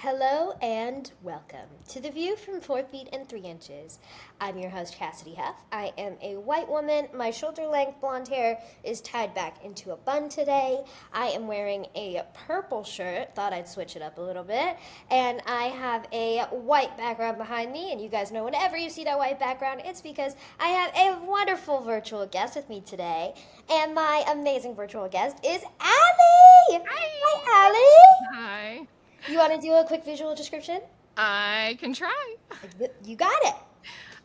Hello and welcome to The View from 4 Feet and 3 Inches. I'm your host, Cassidy Huff. I am a white woman. My shoulder length blonde hair is tied back into a bun today. I am wearing a purple shirt, thought I'd switch it up a little bit. And I have a white background behind me. And you guys know whenever you see that white background, it's because I have a wonderful virtual guest with me today. And my amazing virtual guest is Allie! Hi, Hi. Allie! Hi. You want to do a quick visual description? I can try. You got it.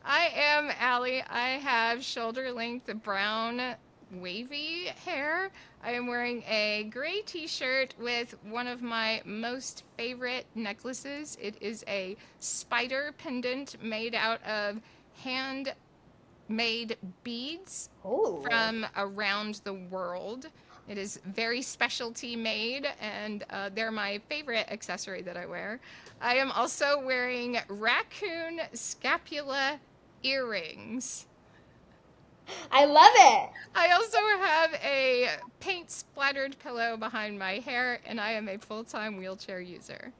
I am Allie. I have shoulder length brown wavy hair. I am wearing a gray t-shirt with one of my most favorite necklaces. It is a spider pendant made out of handmade beads Oh, from around the world. It is very specialty made, and they're my favorite accessory that I wear. I am also wearing raccoon scapula earrings. I love it. I also have a paint splattered pillow behind my hair, and I am a full time wheelchair user.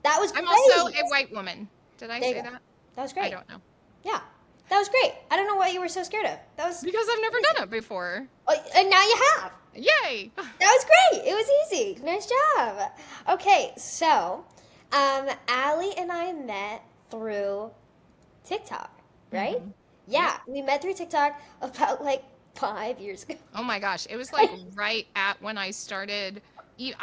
That was I'm also great. a white woman. Did I There you say go. that? That was I great. don't know. Yeah, that was great. I don't know what you were so scared of. That was Because I've never easy. done it before. Oh, and now you have. Yay! That was great. It was easy. Nice job. Okay, so, Allie and I met through TikTok, right? Hmm. Yep. Yeah, we met through TikTok about like 5 years ago. Oh my gosh, it was like right at when I started. You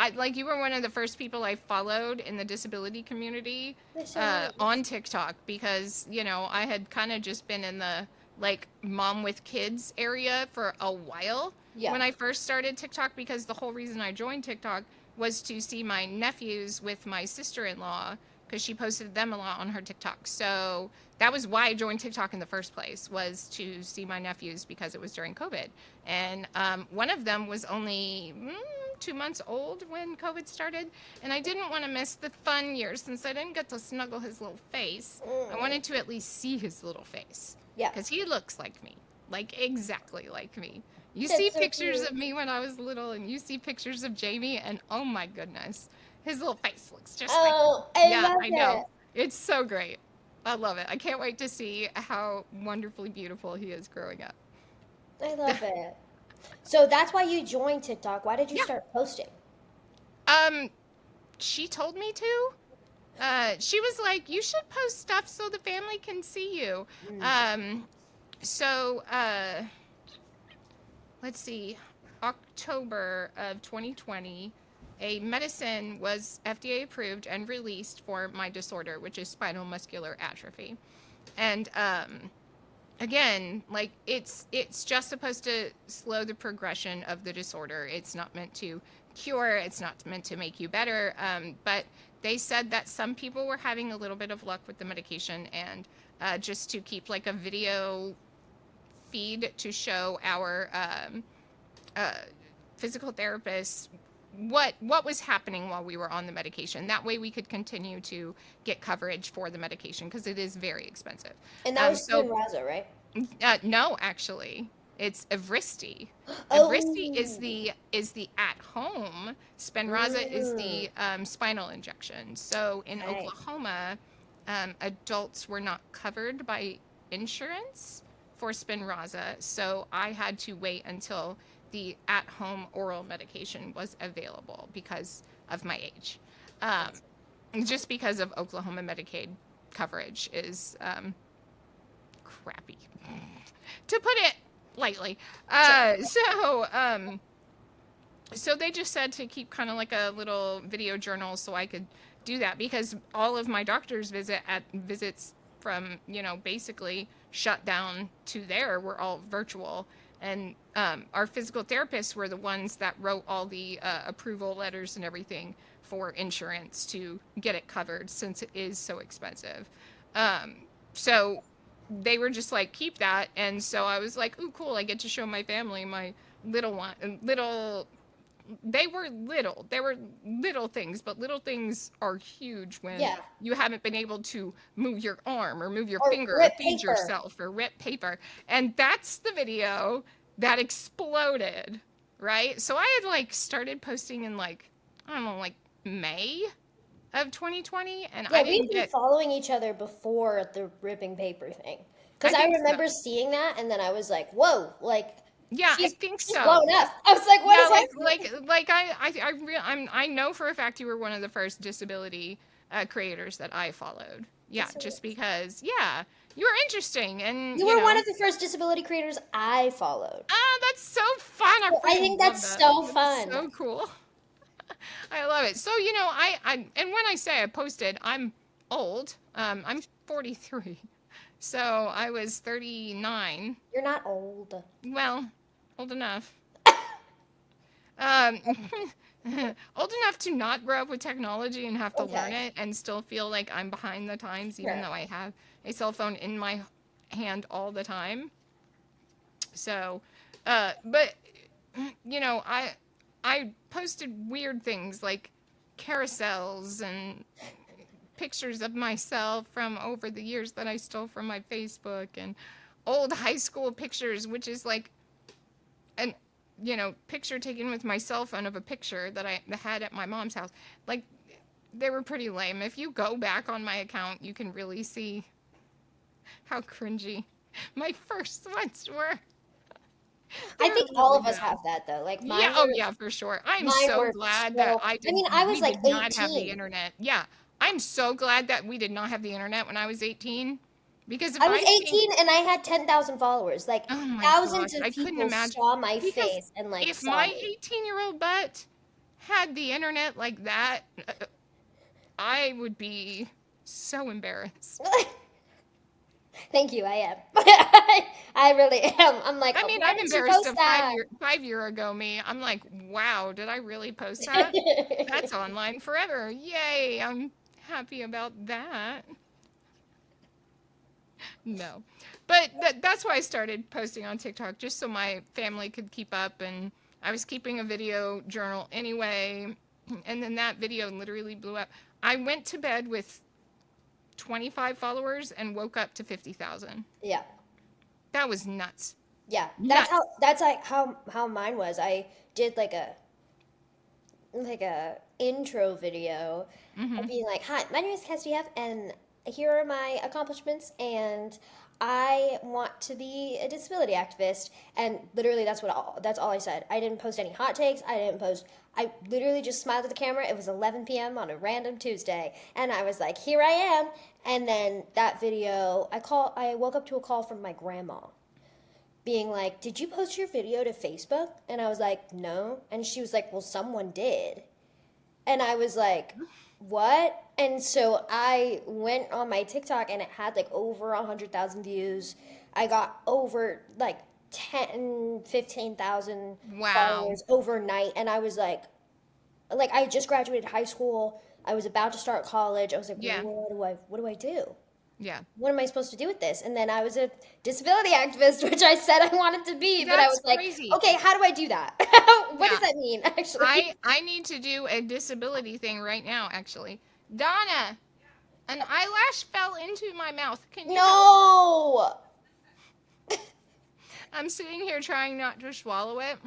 were one of the first people I followed in the disability community They're so nice. on TikTok because, I had kind of just been in the like mom with kids area for a while Yeah. when I first started TikTok because the whole reason I joined TikTok was to see my nephews with my sister-in-law because she posted them a lot on her TikTok. So that was why I joined TikTok in the first place, was to see my nephews because it was during COVID. And one of them was only 2 months old when COVID started. And I didn't want to miss the fun years since I didn't get to snuggle his little face. I Mm. wanted to at least see his little face Yeah. because he looks like me, like exactly like me. You see That's so pictures cute. of me when I was little, and you see pictures of Jamie, and oh my goodness, his little face looks just like me. Oh, I Yeah, love I know. it. It's so great. I love it. I can't wait to see how wonderfully beautiful he is growing up. I love it. So that's why you joined TikTok. Why did you Yeah. start posting? Um, she told me to. She was like, "You should post stuff so the family can see you." Mm. Um, so let's see, October of 2020, a medicine was FDA approved and released for my disorder, which is spinal muscular atrophy. And again, like it's just supposed to slow the progression of the disorder. It's not meant to cure, it's not meant to make you better. But they said that some people were having a little bit of luck with the medication, and just to keep like a video feed to show our uh, physical therapists what was happening while we were on the medication. That way we could continue to get coverage for the medication because it is very expensive. And that was So Spinraza, right? no, actually, it's Evrysdi. Evrysdi is Oh. the at home. Spinraza is Mm. the spinal injection. So in Okay. Oklahoma, adults were not covered by insurance for Spinraza, so I had to wait until the at home oral medication was available because of my age. Um, Gotcha. just because of Oklahoma Medicaid coverage is crappy, to put it lightly. Sure. So they just said to keep kind of like a little video journal so I could do that because all of my doctor's visits from basically shut down to there were all virtual, and our physical therapists were the ones that wrote all the approval letters and everything for insurance to get it covered since it is so expensive. Um, so they were just like, keep that. And so I was like, ooh, cool. I get to show my family my little one, little. They were little things, but little things are huge when Yeah. you haven't been able to move your arm or move your Or finger or rip feed paper. yourself or rip paper. And that's the video that exploded, right? So I had like started posting in like, I don't know, like May of 2020, and Yeah, I we've didn't been get. following each other before the ripping paper thing. I Because I think so. remember seeing that, and then I was like, "Whoa!" Like Yeah, I think she's so. blown up. I was like, "What Yeah, is happening?" I know for a fact you were one of the first disability creators that I followed. Yeah, That's so just nice. because. Yeah, you were interesting, and You were one of the first disability creators I followed. ah, that's so fun. I So I freaking think love that's that. so That's fun. so cool. I love it. So and when I say I posted, I'm old. I'm 43, so I was 39. You're not old. Well, old enough. Um, old enough to not grow up with technology and have to learn Okay, it and still feel like I'm behind the times, even sure. though I have a cell phone in my hand all the time. So, but I posted weird things like carousels and pictures of myself from over the years that I stole from my Facebook and old high school pictures, which is like an picture taken with my cell phone of a picture that I had at my mom's house. Like they were pretty lame. If you go back on my account, you can really see how cringy my first ones were. They I were think all really of us bad. have that though. Like Yeah, oh yeah, for sure. I'm mine so were glad that so. I mean, I was we like did not have the 18. internet. Yeah, I'm so glad that we did not have the internet when I was 18, because if I was I think, 18 and I had 10,000 followers. Like oh my gosh, thousands of I couldn't people imagine, saw my because face and like if saw my me. 18-year-old butt had the internet like that, I would be so embarrassed. Thank you, I am. I really am. I'm like, I oh, mean, why I'm did she embarrassed post of that? 5 year ago me. I'm like, wow, did I really post that? That's online forever. Yay, I'm happy about that. No. But that's why I started posting on TikTok, just so my family could keep up. And I was keeping a video journal anyway. And then that video literally blew up. I went to bed with 25 followers and woke up to 50,000. Yeah. That was nuts. Yeah. Nuts. That's like how mine was. I did like a intro video of Hmm. being like, "Hi, my name is Cassidy Huff, and here are my accomplishments, and I want to be a disability activist." And literally, that's all I said. I didn't post any hot takes. I didn't post. I literally just smiled at the camera. It was 11 p.m. on a random Tuesday, and I was like, "Here I am." And then that video, I woke up to a call from my grandma being like, "Did you post your video to Facebook?" And I was like, "No." And she was like, "Well, someone did." And I was like, "What?" And so I went on my TikTok and it had like over 100,000 views. I got over like 15,000 Wow. followers overnight. And I was like I just graduated high school. I was about to start college. I was like, Yeah. what do I do? Yeah. What am I supposed to do with this? And then I was a disability activist, which I said I wanted to be, but I That's was like, crazy. okay, how do I do that? What does Yeah. that mean, actually? I need to do a disability thing right now, actually. Donna, an eyelash fell into my mouth. Can you help? No! I'm sitting here trying not to swallow it.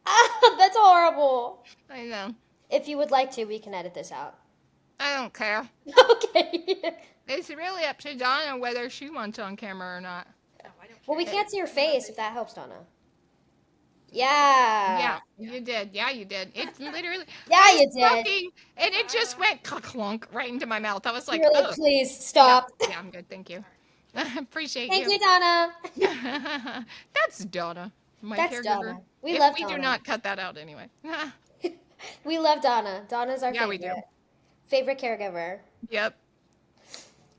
Ah, that's horrible. I know. If you would like to, we can edit this out. I don't care. Okay. It's really up to Donna whether she wants on camera or not. Well, we It- can't see your face if that helps, Donna. yeah, Yeah. you did. Yeah, you did. It literally, Yeah, I was you did. talking and it just went clunk right into my mouth. I was You like, were like, oh, please yeah, stop. yeah, I'm good. Thank you. Appreciate Thank you. you, Donna. That's Donna, my That's caregiver. Donna. We If love we do Donna. not cut that out anyway. We love Donna. Donna's our Yeah, we do. favorite caregiver. Yep.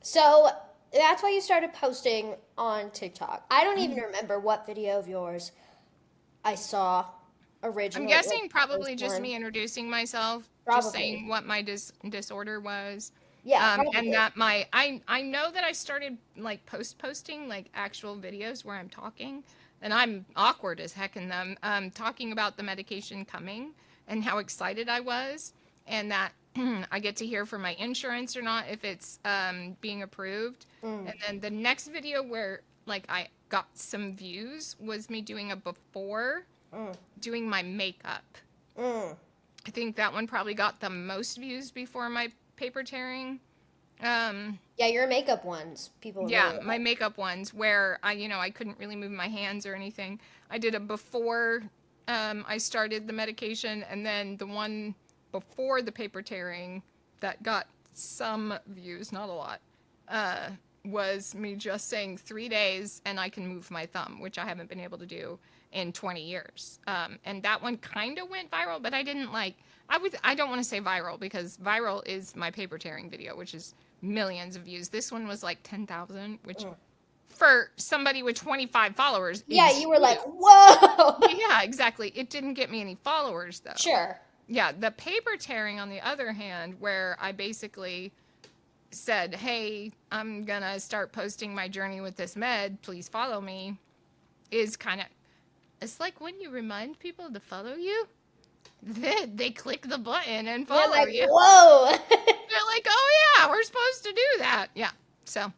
So that's why you started posting on TikTok. I don't even Mhm. remember what video of yours I saw I'm originally, like guessing the first probably just one. me introducing myself, just Probably. saying what my disorder was. Yeah, And probably. that I know that I started like posting like actual videos where I'm talking, and I'm awkward as heck in them, talking about the medication coming and how excited I was, and that I get to hear from my insurance or not if it's being approved. Mm, And then the next video where like I got some views was me doing a before mm, doing my makeup. mm. I think that one probably got the most views before my paper tearing. Yeah, your makeup ones, people Yeah, really my like. makeup ones where I couldn't really move my hands or anything. I did a before I started the medication, and then the one before the paper tearing that got some views, not a lot, uh, was me just saying 3 days and I can move my thumb, which I haven't been able to do in 20 years. And that one kind of went viral, but I didn't like. I don't want to say viral because viral is my paper tearing video, which is millions of views. This one was like 10,000, which Mm. for somebody with 25 followers Yeah, is you were like, huge. whoa. Yeah, exactly. It didn't get me any followers though. Sure. Yeah, the paper tearing on the other hand, where I basically said, "Hey, I'm going to start posting my journey with this med, please follow me," is kind of it's like when you remind people to follow you, they click the button and You're follow like, you. whoa. They're like, "Oh yeah, we're supposed to do that." Yeah. So,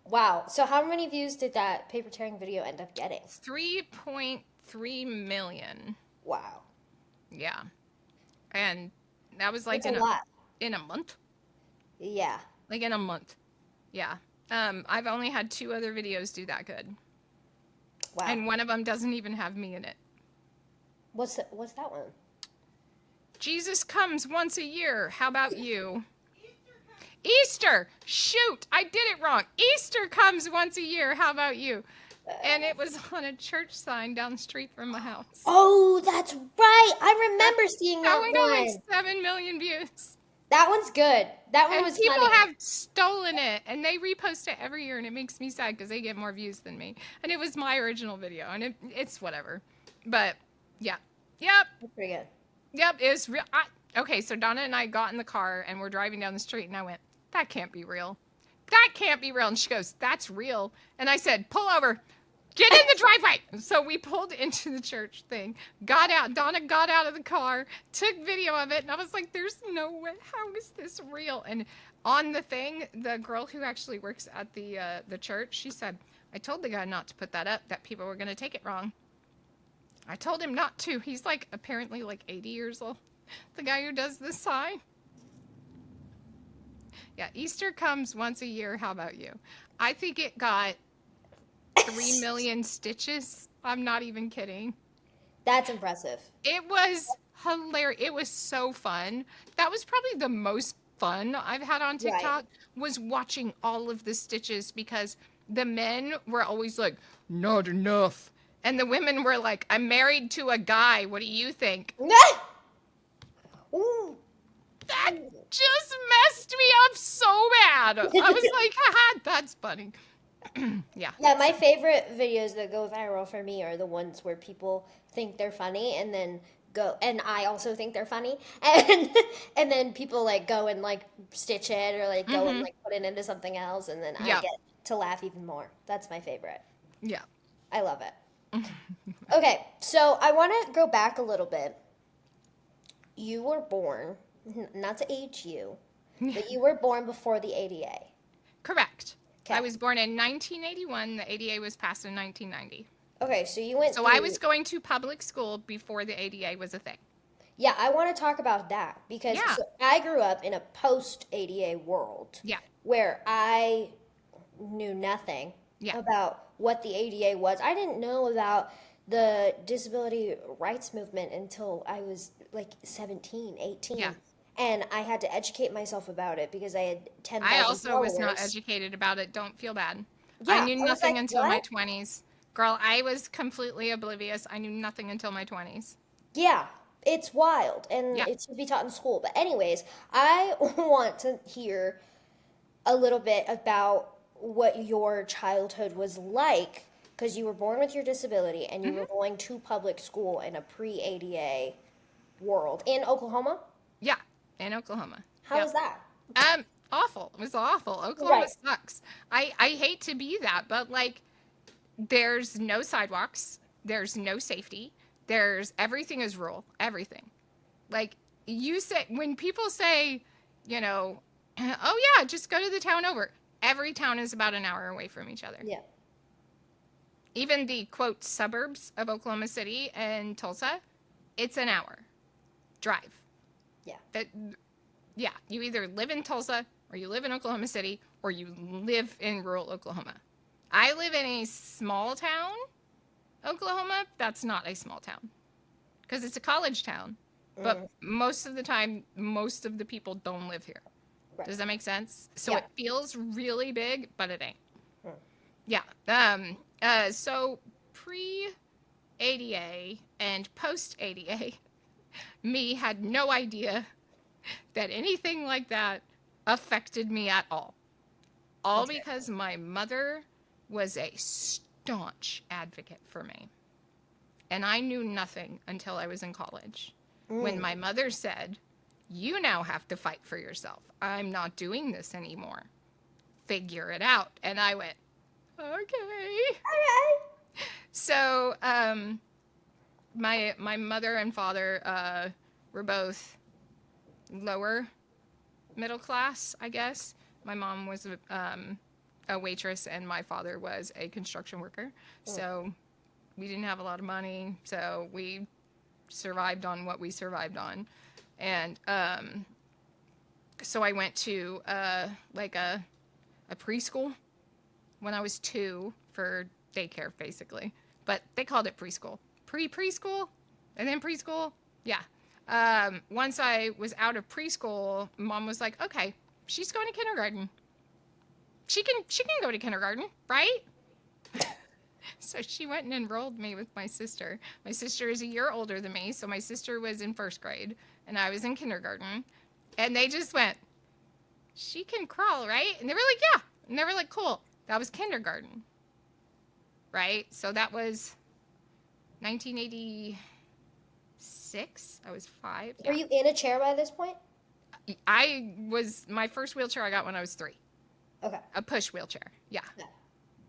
Wow. So how many views did that paper tearing video end up getting? 3.3 million. Wow. Yeah. And that was like That's a lot. in a month. Yeah. Like in a month. Yeah. I've only had 2 other videos do that good. Wow. And one of them doesn't even have me in it. What's that one? Jesus comes once a year. How about you? Easter. Shoot, I did it wrong. Easter comes once a year. How about you? And it was on a church sign down the street from my house. Oh, that's right. I That, remember seeing that that one got like one. 7 million views. That one's good. That one And was people funny. have stolen it, and they repost it every year, and it makes me sad because they get more views than me. And it was my original video, and it's whatever. But yeah, yep, That's pretty good. yep. It's real. Okay, so Donna and I got in the car, and we're driving down the street, and I went, "That can't be real. That can't be real." And she goes, "That's real." And I said, "Pull over. Get in the driveway." So we pulled into the church thing, got out. Donna got out of the car, took video of it, and I was like, "There's no way. How is this real?" And on the thing, the girl who actually works at the church, she said, "I told the guy not to put that up. That people were going to take it wrong. I told him not to. He's like apparently like 80 years old. The guy who does the sign." Yeah, Easter comes once a year. How about you? I think it got 3 million stitches. I'm not even kidding. That's impressive. It was hilarious. It was so fun. That was probably the most fun I've had on Right. TikTok was watching all of the stitches because the men were always like, "Not enough." And the women were like, "I'm married to a guy. What do you think?" Ooh. That just messed me up so bad. I was like, haha, that's funny. Yeah. Yeah, my favorite videos that go viral for me are the ones where people think they're funny and then go and I also think they're funny and then people like go and like stitch it or like go and Mm-hmm. like put it into something else and then I Yeah. get to laugh even more. That's my favorite. Yeah. I love it. Okay, so I want to go back a little bit. You were born, not to age you, but you were born before the ADA. Correct. I Okay. was born in 1981. The ADA was passed in 1990. Okay, so you went So I through. was going to public school before the ADA was a thing. Yeah, I want to talk about that because Yeah. so I grew up in a post ADA world Yeah. where I knew nothing Yeah. about what the ADA was. I didn't know about the disability rights movement until I was like 17, 18. Yeah. And I had to educate myself about it because I had I 10,000 also was not followers. educated about it. Don't feel bad. I Yeah, knew I was like, nothing until my what? 20s. Girl, I was completely oblivious. I knew nothing until my 20s. Yeah, it's wild and Yeah. it should be taught in school. But, anyways, I want to hear a little bit about what your childhood was like because you were born with your disability and you were Hmm. going to public school in a pre ADA world in Oklahoma. Yeah. In Oklahoma. How Yep. was that? Awful. It was awful. Oklahoma Right. sucks. I hate to be that, but like there's no sidewalks, there's no safety, there's everything is rural, everything. Like you say when people say, you know, "Oh yeah, just go to the town over." Every town is about an hour away from each other. Yeah. Even the quote suburbs of Oklahoma City and Tulsa, it's an hour drive. Yeah. Yeah, you either live in Tulsa or you live in Oklahoma City or you live in rural Oklahoma. I live in a small town, Oklahoma. That's not a small town because it's a college town. But most of the time, most of the people don't live here. Right. Does that make sense? So Yeah. it feels really big, but it ain't. Mm. Yeah. So pre-ADA and post-ADA, me had no idea that anything like that affected me at all. All because my mother was a staunch advocate for me. And I knew nothing until I was in college. When my mother said, "You now have to fight for yourself. I'm not doing this anymore. Figure it out." And I went, okay. All right. So, my mother and father were both lower middle class, I guess. My mom was a waitress, and my father was a construction worker. So we didn't have a lot of money, so we survived on what we survived on. And so I went to like a preschool when I was 2 for daycare, basically. But they called it preschool. Preschool, and then preschool. Yeah. Once I was out of preschool, Mom was like, "Okay, she's going to kindergarten. She can go to kindergarten, right?" So she went and enrolled me with my sister. My sister is a year older than me, so my sister was in 1st grade, and I was in kindergarten. And they just went, "She can crawl, right?" And they were like, "Yeah." And they were like, "Cool." That was kindergarten, right? So that was 1986. I was 5. Were Yeah. you in a chair by this point? My first wheelchair I got when I was 3. Okay. A push wheelchair. Yeah.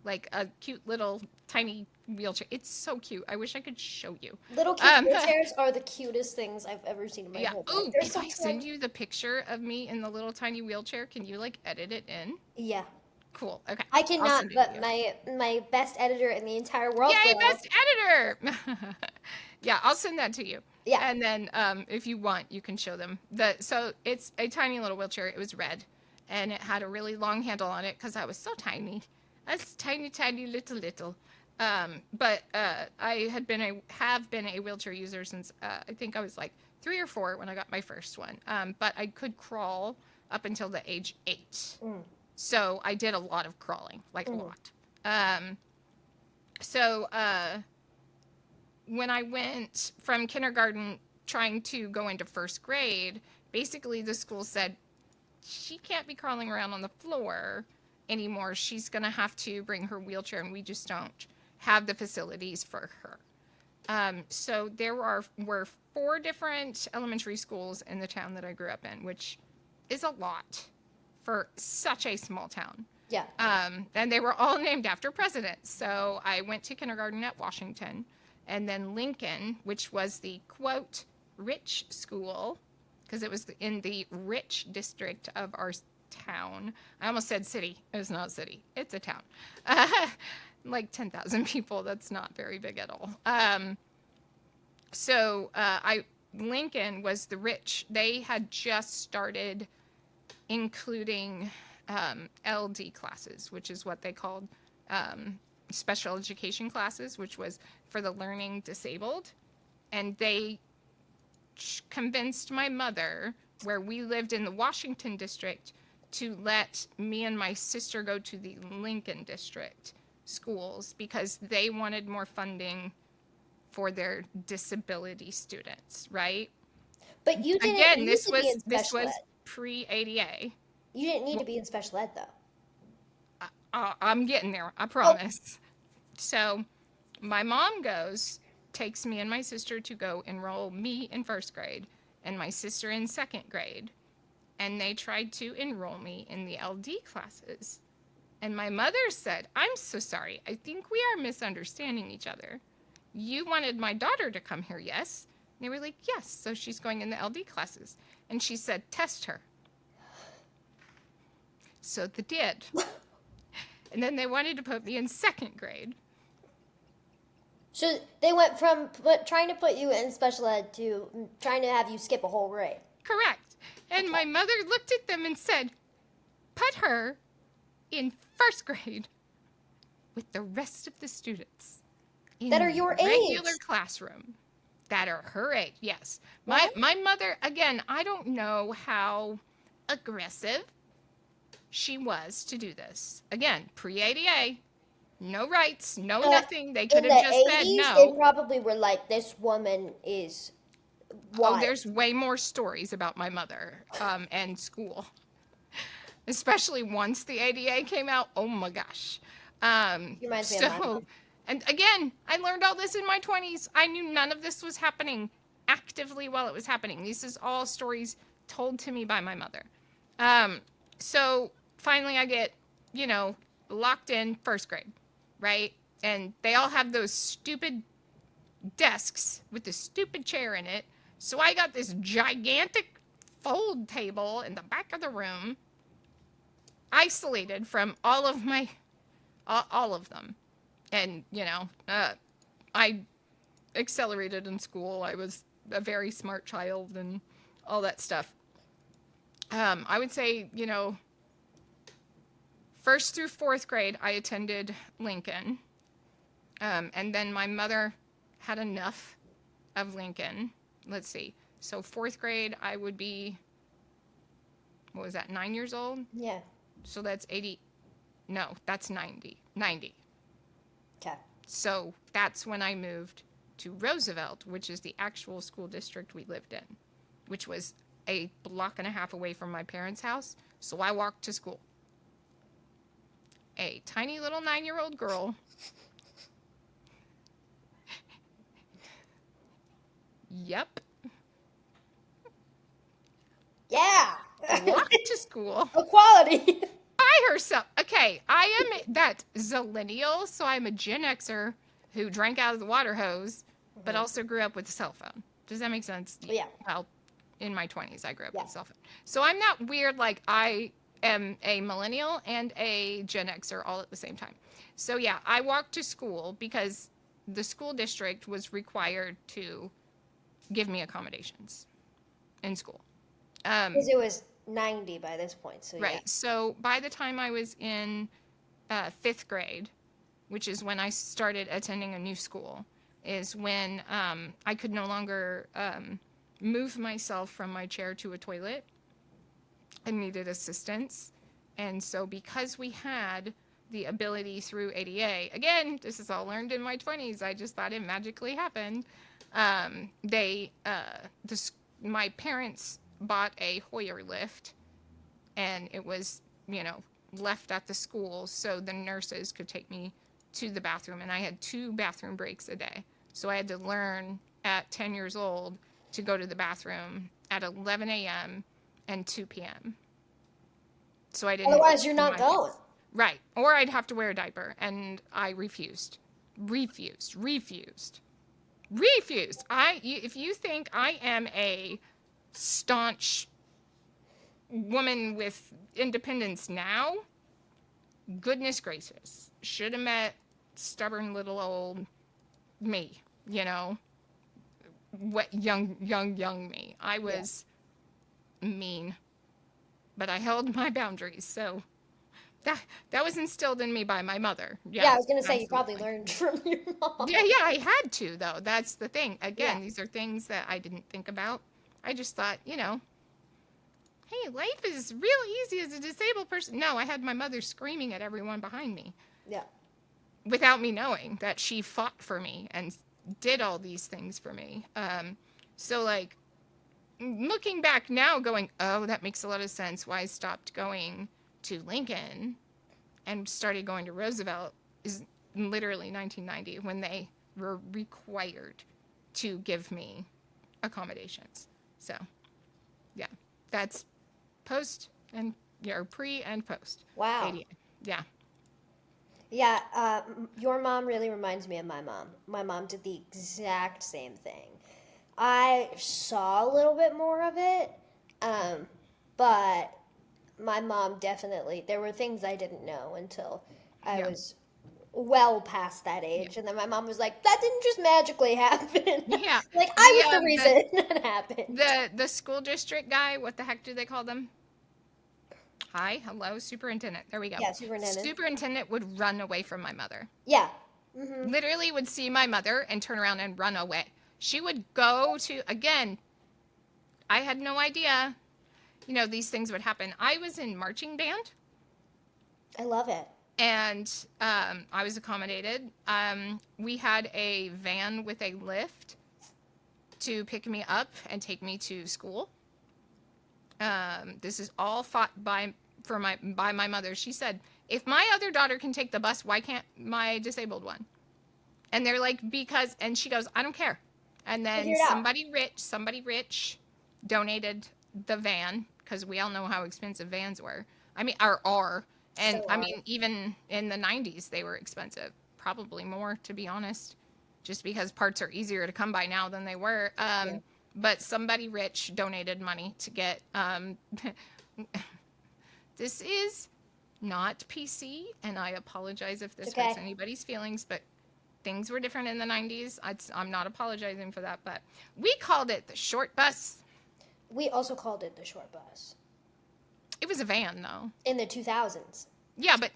Like a cute little tiny wheelchair. It's so cute. I wish I could show you. Little kids' wheelchairs are the cutest things I've ever seen in my whole life. Oh, They're if so I send you the picture of me in the little tiny wheelchair, can you like edit it in? Yeah. Cool. Okay. I I'll cannot, send it to but you. my best editor in the entire world Yay, will. best editor! Yeah, I'll send that to you. Yeah. And then if you want, you can show them. So it's a tiny little wheelchair. It was red, and it had a really long handle on it because I was so tiny. I was tiny, tiny, little. But I have been a wheelchair user since I think I was like 3 or 4 when I got my first one. But I could crawl up until the age 8. So I did a lot of crawling, like a lot. So when I went from kindergarten trying to go into 1st grade, basically the school said, "She can't be crawling around on the floor anymore. She's going to have to bring her wheelchair, and we just don't have the facilities for her." So there were 4 different elementary schools in the town that I grew up in, which is a lot for such a small town. Yeah. And they were all named after presidents. So I went to kindergarten at Washington, and then Lincoln, which was the, quote, rich school, because it was in the rich district of our town. I almost said city. It's not a city. It's a town. Like 10,000 people. That's not very big at all. Lincoln was the rich. They had just started including LD classes, which is what they called special education classes, which was for the learning disabled. And they convinced my mother, where we lived in the Washington district, to let me and my sister go to the Lincoln district schools because they wanted more funding for their disability students, right? But you didn't Again, need this to be in was special ed. pre-ADA. You didn't need to be in special ed, though. I'm getting there, I promise. So my mom takes me and my sister to go enroll me in 1st grade and my sister in 2nd grade. And they tried to enroll me in the LD classes. And my mother said, "I'm so sorry. I think we are misunderstanding each other. You wanted my daughter to come here, yes?" And they were like, "Yes." So she's going in the LD classes. And she said, "Test her." So they did. And then they wanted to put me in 2nd grade. So they went from trying to put you in special ed to trying to have you skip a whole grade. Correct. And my mother looked at them and said, put her in first grade with the rest of the students in That are your the regular age. classroom that are her age. Yes. What? My mother, again, I don't know how aggressive she was to do this. Again, pre-ADA, no rights, no Uh, nothing. They could in have the just said 80s, they no. probably were like, this woman is Oh, wild. there's way more stories about my mother and school, especially once the ADA came out. Oh my gosh. She reminds me of my mom. And again, I learned all this in my 20s. I knew none of this was happening actively while it was happening. These is all stories told to me by my mother. So finally I get, locked in first grade, right? And they all have those stupid desks with the stupid chair in it. So I got this gigantic fold table in the back of the room, isolated from all of them. And, I accelerated in school. I was a very smart child and all that stuff. I would say, first through fourth grade, I attended Lincoln. And then my mother had enough of Lincoln. Let's see. So fourth grade, I would be, what was that, 9 years old? Yeah. So that's 80. No, that's 90. 90. Okay. So that's when I moved to Roosevelt, which is the actual school district we lived in, which was a block and a half away from my parents' house. So I walked to school. A tiny little 9-year-old girl. Yep. Yeah. Walked to school. Equality. By herself. Okay, I am that zillennial, so I'm a Gen Xer who drank out of the water hose, but also grew up with a cell phone. Does that make sense? Yeah. Well, in my 20s, I grew up with a cell phone. So I'm not weird, like I am a millennial and a Gen Xer all at the same time. So yeah, I walked to school because the school district was required to give me accommodations in school. Because it was 90 by this point, so Right. yeah. So by the time I was in fifth grade, which is when I started attending a new school, is when I could no longer move myself from my chair to a toilet. I needed assistance. And so because we had the ability through ADA, again, this is all learned in my 20s. I just thought it magically happened. My parents bought a Hoyer lift, and it was, left at the school so the nurses could take me to the bathroom. And I had 2 bathroom breaks a day. So I had to learn at 10 years old to go to the bathroom at 11 a.m. and 2 p.m. So I didn't. Otherwise, you're not going. Right. Or I'd have to wear a diaper. And I refused. Refused. If you think I am a staunch woman with independence now, goodness gracious, should have met stubborn little old me, what young me. I was mean, but I held my boundaries. So that was instilled in me by my mother. Yeah, I was going to say, absolutely. you probably learned from your mom. Yeah, I had to, though. That's the thing. Again, these are things that I didn't think about. I just thought, hey, life is real easy as a disabled person. No, I had my mother screaming at everyone behind me. Yeah. Without me knowing that she fought for me and did all these things for me. So, like, looking back now going, oh, that makes a lot of sense why I stopped going to Lincoln and started going to Roosevelt is literally 1990 when they were required to give me accommodations. So, yeah, that's post and pre and post. Wow. ADA. Yeah. Yeah, your mom really reminds me of my mom. My mom did the exact same thing. I saw a little bit more of it, but my mom definitely, there were things I didn't know until I was well past that Yeah. age. And then my mom was like, that didn't just magically happen. Yeah. Like, I The was the um reason that happened. the school district guy, what the heck do they call them? Hi, hello, superintendent. There we go. Yeah, superintendent. Superintendent would run away from my mother. Yeah. Mm-hmm. Literally would see my mother and turn around and run away. She would go to, again, I had no idea, these things would happen. I was in marching band I love it. and I was accommodated. We had a van with a lift to pick me up and take me to school. This is all fought by my mother. She said, if my other daughter can take the bus, why can't my disabled one? And they're like, and she goes, I don't care. And then Figure it out. somebody rich donated the van, because we all know how expensive vans were. I mean, are. And So I mean, even in the 90s, they were expensive. Probably more, to be honest, just because parts are easier to come by now than they were. Yeah. But somebody rich donated money to get, this is not PC, and I apologize if this It's okay. hurts anybody's feelings, but things were different in the 90s. I'm not apologizing for that, but we called it the short bus. We also called it the short bus. It was a van, though. In the 2000s. Yeah, but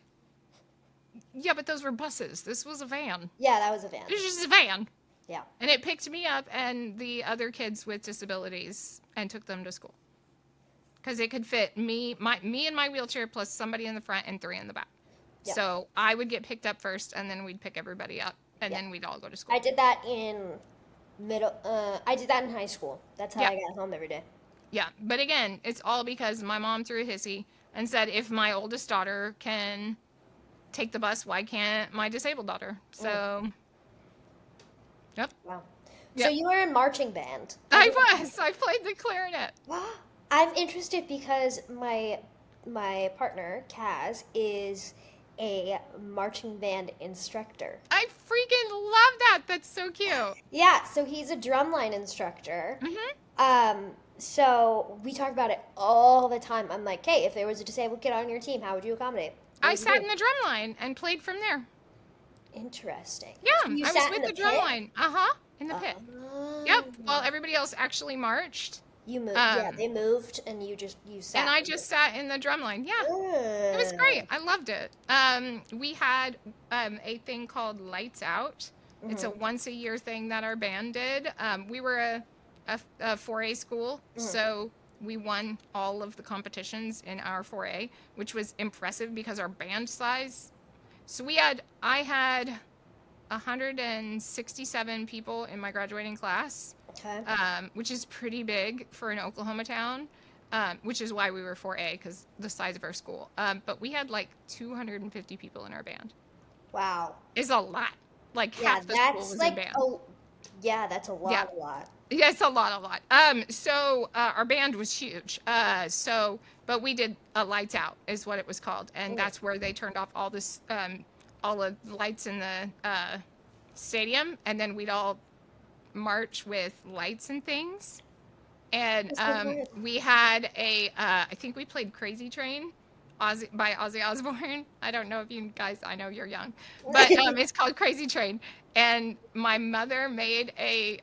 those were buses. This was a van. Yeah, that was a van. It was just a van. Yeah. And it picked me up and the other kids with disabilities and took them to school. Because it could fit me in my wheelchair plus somebody in the front and 3 in the back. Yeah. So I would get picked up first, and then we'd pick everybody up, and then we'd all go to school. I did that in I did that in high school. That's how Yeah. I got home every day. Yeah, but again, it's all because my mom threw a hissy and said, if my oldest daughter can take the bus, why can't my disabled daughter? So, yep. Wow. Yep. So you were in marching band. I played the clarinet. I'm interested because my partner, Kaz, is a marching band instructor. I freaking love that. That's so cute. Yeah, so he's a drumline instructor. Mm-hmm. So we talk about it all the time. I'm like, hey, if there was a disabled kid on your team, how would you accommodate? I sat in the drum line and played from there. Interesting. Yeah, So you I sat was in with the pit? drum line. In the pit. Yep. While everybody else actually marched. You moved. Yeah, they moved, and you sat. And I just sat in the drum line. Yeah. It was great. I loved it. We had a thing called Lights Out. It's a once a year thing that our band did. We were a 4A school, so we won all of the competitions in our 4A, which was impressive because our band size. So I had 167 people in my graduating class, Okay. which is pretty big for an Oklahoma town. Which is why we were 4A, because the size of our school. But we had like 250 people in our band. Wow. It's a lot. Like Yeah, half the school was like in band. yeah, that's a lot. Yeah. A lot. Yeah, it's a lot. So our band was huge. But we did a Lights Out is what it was called, and that's where they turned off all this, all the lights in the stadium, and then we'd all march with lights and things. And we had I think we played Crazy Train by Ozzy Osbourne. I don't know if you guys, I know you're young, but it's called Crazy Train. And my mother made a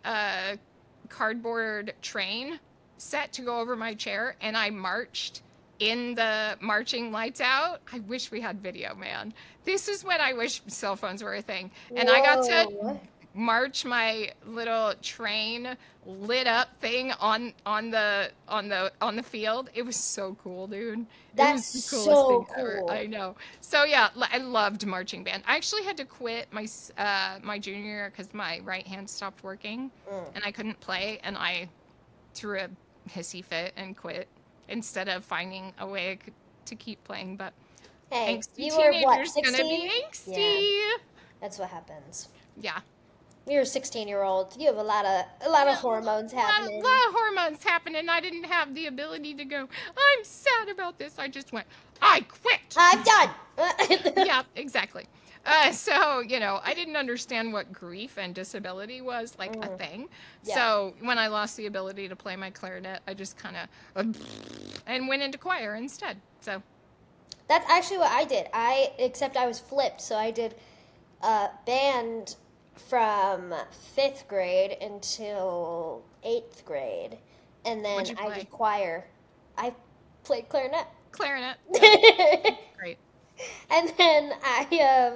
cardboard train set to go over my chair, and I marched in the marching Lights Out. I wish we had video, man. This is when I wish cell phones were a thing. And I got to march my little train lit up thing on the field. It was so cool, dude. That's it was the coolest so thing cool. ever. I know. So yeah, I loved marching band. I actually had to quit my junior year because my right hand stopped working and I couldn't play, and I threw a hissy fit and quit instead of finding a way to keep playing. But Hey, angsty you were what, teenager's gonna 16? be angsty. Yeah, that's what happens. Yeah. You're a 16-year-old. You have a lot of hormones happening. A lot of hormones happening. I didn't have the ability to go, I'm sad about this. I just went, I quit. I'm done. Yeah, exactly. So, I didn't understand what grief and disability was like a thing. Yeah. So when I lost the ability to play my clarinet, I just kind of, and went into choir instead. So. That's actually what I did. Except I was flipped. So I did band from 5th grade until 8th grade. And What'd then you I play? did choir. I played clarinet. Clarinet. Yep. And Great. then uh,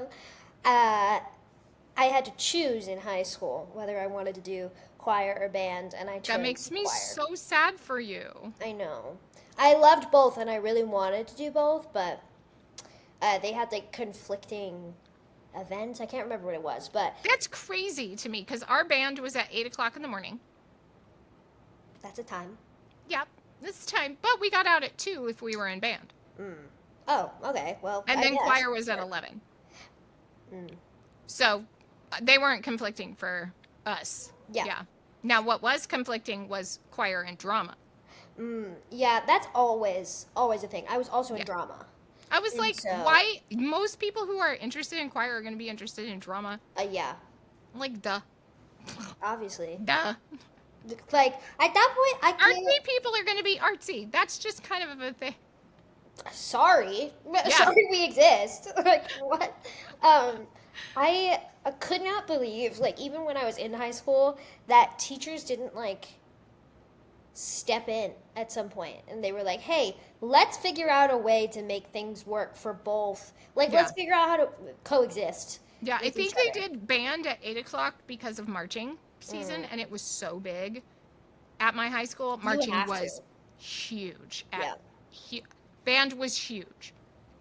I had to choose in high school whether I wanted to do choir or band, and I That chose makes me choir. so sad for you. I know. I loved both, and I really wanted to do both, but they had like conflicting events. I can't remember what it was, but That's crazy to me because our band was at 8 o'clock in the morning. that's a time. Yep, this time. But we got out at 2 if we were in band. Mm. Oh, okay. Well, And I then guess. choir was at Sure. 11. Mm. So they weren't conflicting for us. Yeah. Yeah. Now, what was conflicting was choir and drama. Yeah, that's always a thing. I was also in Yeah. drama, I was and like, so why? Most people who are interested in choir are going to be interested in drama. yeah, Like, duh. obviously, Duh. like at that point, I can't. Artsy people are going to be artsy. That's just kind of a thing. Sorry, Yeah. sorry we exist. Like what? Um, I could not believe, like even when I was in high school, that teachers didn't like step in at some point and they were like, "Hey, let's figure out a way to make things work for both. Like Yeah. let's figure out how to coexist Yeah. I with each think they other." did band at 8 o'clock because of marching season, Mm. and it was so big. At my high school, You marching have to. was huge. Yeah. Band was huge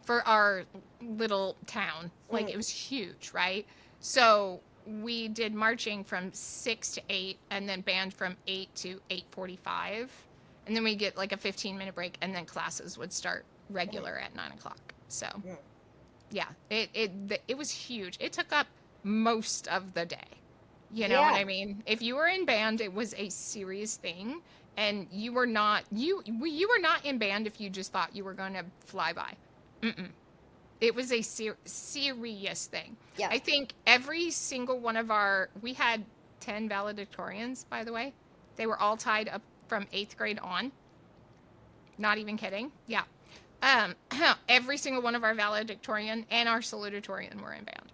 for our little town. Like Mm. it was huge, right? So we did marching from 6 to 8, and then band from 8 to 8:45, and then we get like a 15-minute break, and then classes would start Mm. regular at 9 o'clock. So Mm. yeah, it was huge. It took up most of the day. You know what Yeah. I mean? If you were in band, it was a serious thing, and you were not in band if you just thought you were going to fly by. Mm-mm. It was a serious thing. Yeah. I think every single one of we had 10 valedictorians, by the way. They were all tied up from 8th grade on. Not even kidding. Yeah. Um, every single one of our valedictorian and our salutatorian were in band.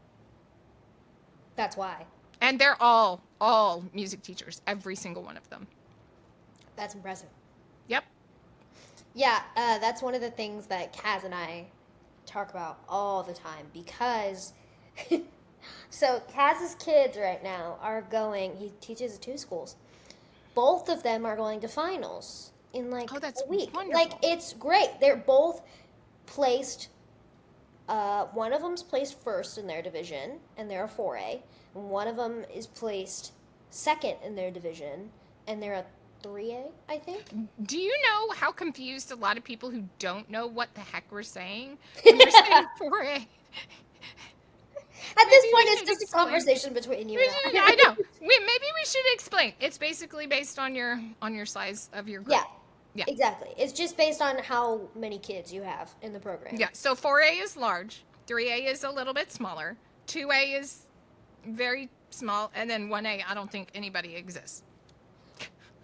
That's why. And they're all music teachers, every single one of them. That's impressive. Yep. Yeah, that's one of the things that Kaz and I talk about all the time because so Kaz's kids right now are going, he teaches at 2 schools. Both of them are going to finals in like Oh, that's a week. wonderful. Like it's great. They're both placed one of them's placed first in their division and they're a 4A, and one of them is placed second in their division and they're a 3A, I think. Do you know how confused a lot of people who don't know what the heck we're saying when you're saying 4A? At this Maybe we point, it's should just a explain. conversation between you and I know. Maybe we should explain. It's basically based on your size of your group. Yeah, Yeah. exactly. It's just based on how many kids you have in the program. Yeah. So 4A is large, 3A is a little bit smaller, 2A is very small, and then 1A, I don't think anybody exists.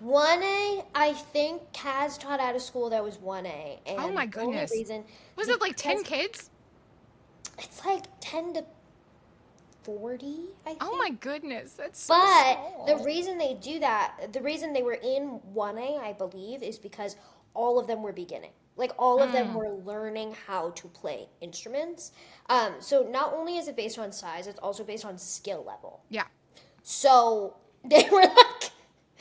1A, I think Kaz taught out of school that was 1A. And Oh my the only goodness. reason Was it like 10 because kids? It's like 10 to 40, I think. Oh my goodness. That's so But small. the reason they do that, the reason they were in 1A, I believe, is because all of them were beginning. Like all of them were learning how to play instruments. So not only is it based on size, it's also based on skill level. Yeah. So they were like,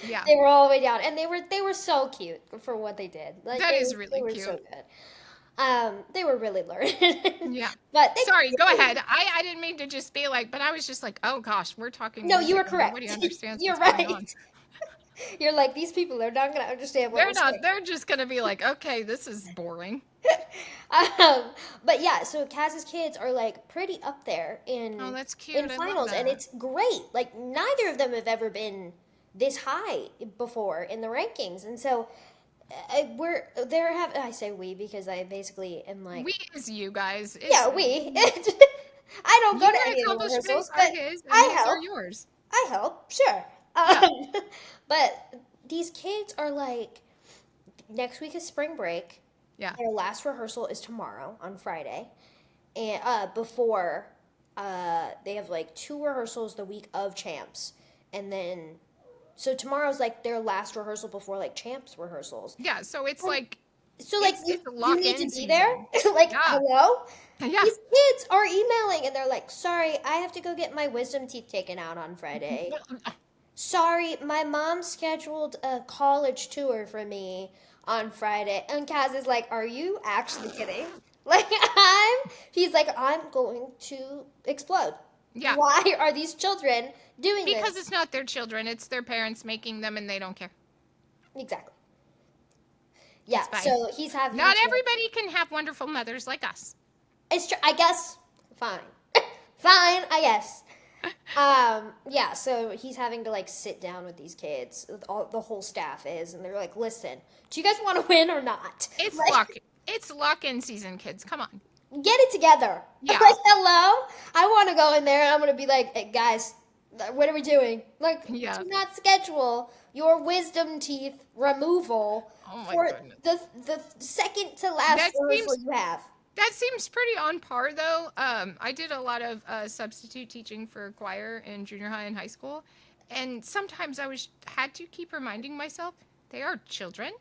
Yeah. they were all the way down, and they were so cute for what they did. Like That is really they were cute. so good. They were really learned. Yeah. But Sorry, go ahead. I didn't mean to just be like, but I was just like, oh gosh, we're talking No, music you were and correct. nobody understands You're what's going on. right. You're like, these people are not going to understand what They're we're not. saying. They're just gonna be like, okay, this is boring. But yeah, so Kaz's kids are like pretty up there in Oh, that's cute. I love finals, and that. it's great. Like neither of them have ever been this high before in the rankings, and so we're there. Have I say we because I basically am like, We is you guys. yeah, It's we. I don't go your to any of the accomplishments rehearsals, are but his, and I his are help. yours. I help, sure. Yeah. But these kids are like, next week is spring break. Yeah. Their last rehearsal is tomorrow on Friday, and before they have like 2 rehearsals the week of champs, and then so tomorrow's like their last rehearsal before like champs rehearsals. Yeah, so it's And like so like it's a you need to lock-in be there. season. Like, Yeah. hello? Yeah. These kids are emailing and they're like, "Sorry, I have to go get my wisdom teeth taken out on Friday. Sorry, my mom scheduled a college tour for me on Friday." And Kaz is like, "Are you actually kidding?" Like, he's like, "I'm going to explode. Yeah. Why are these children doing Because this?" it's not their children, it's their parents making them and they don't care. Exactly. Yeah, It's fine. so he's having Not to. everybody can have wonderful mothers like us. It's true. I guess. Fine. Fine, I guess. Yeah, so he's having to like sit down with these kids, the whole staff is, and they're like, "Listen, do you guys want to win or not? It's Like, lock-in season, kids. Come on. get it together." Yeah. Like, hello? I want to go in there and I'm going to be like, "Hey, guys, what are we doing? Like, Yeah. do not schedule your wisdom teeth removal Oh my for goodness. the second to last That rehearsal seems you have." that seems pretty on par though. I did a lot of substitute teaching for choir in junior high and high school, and sometimes had to keep reminding myself they are children.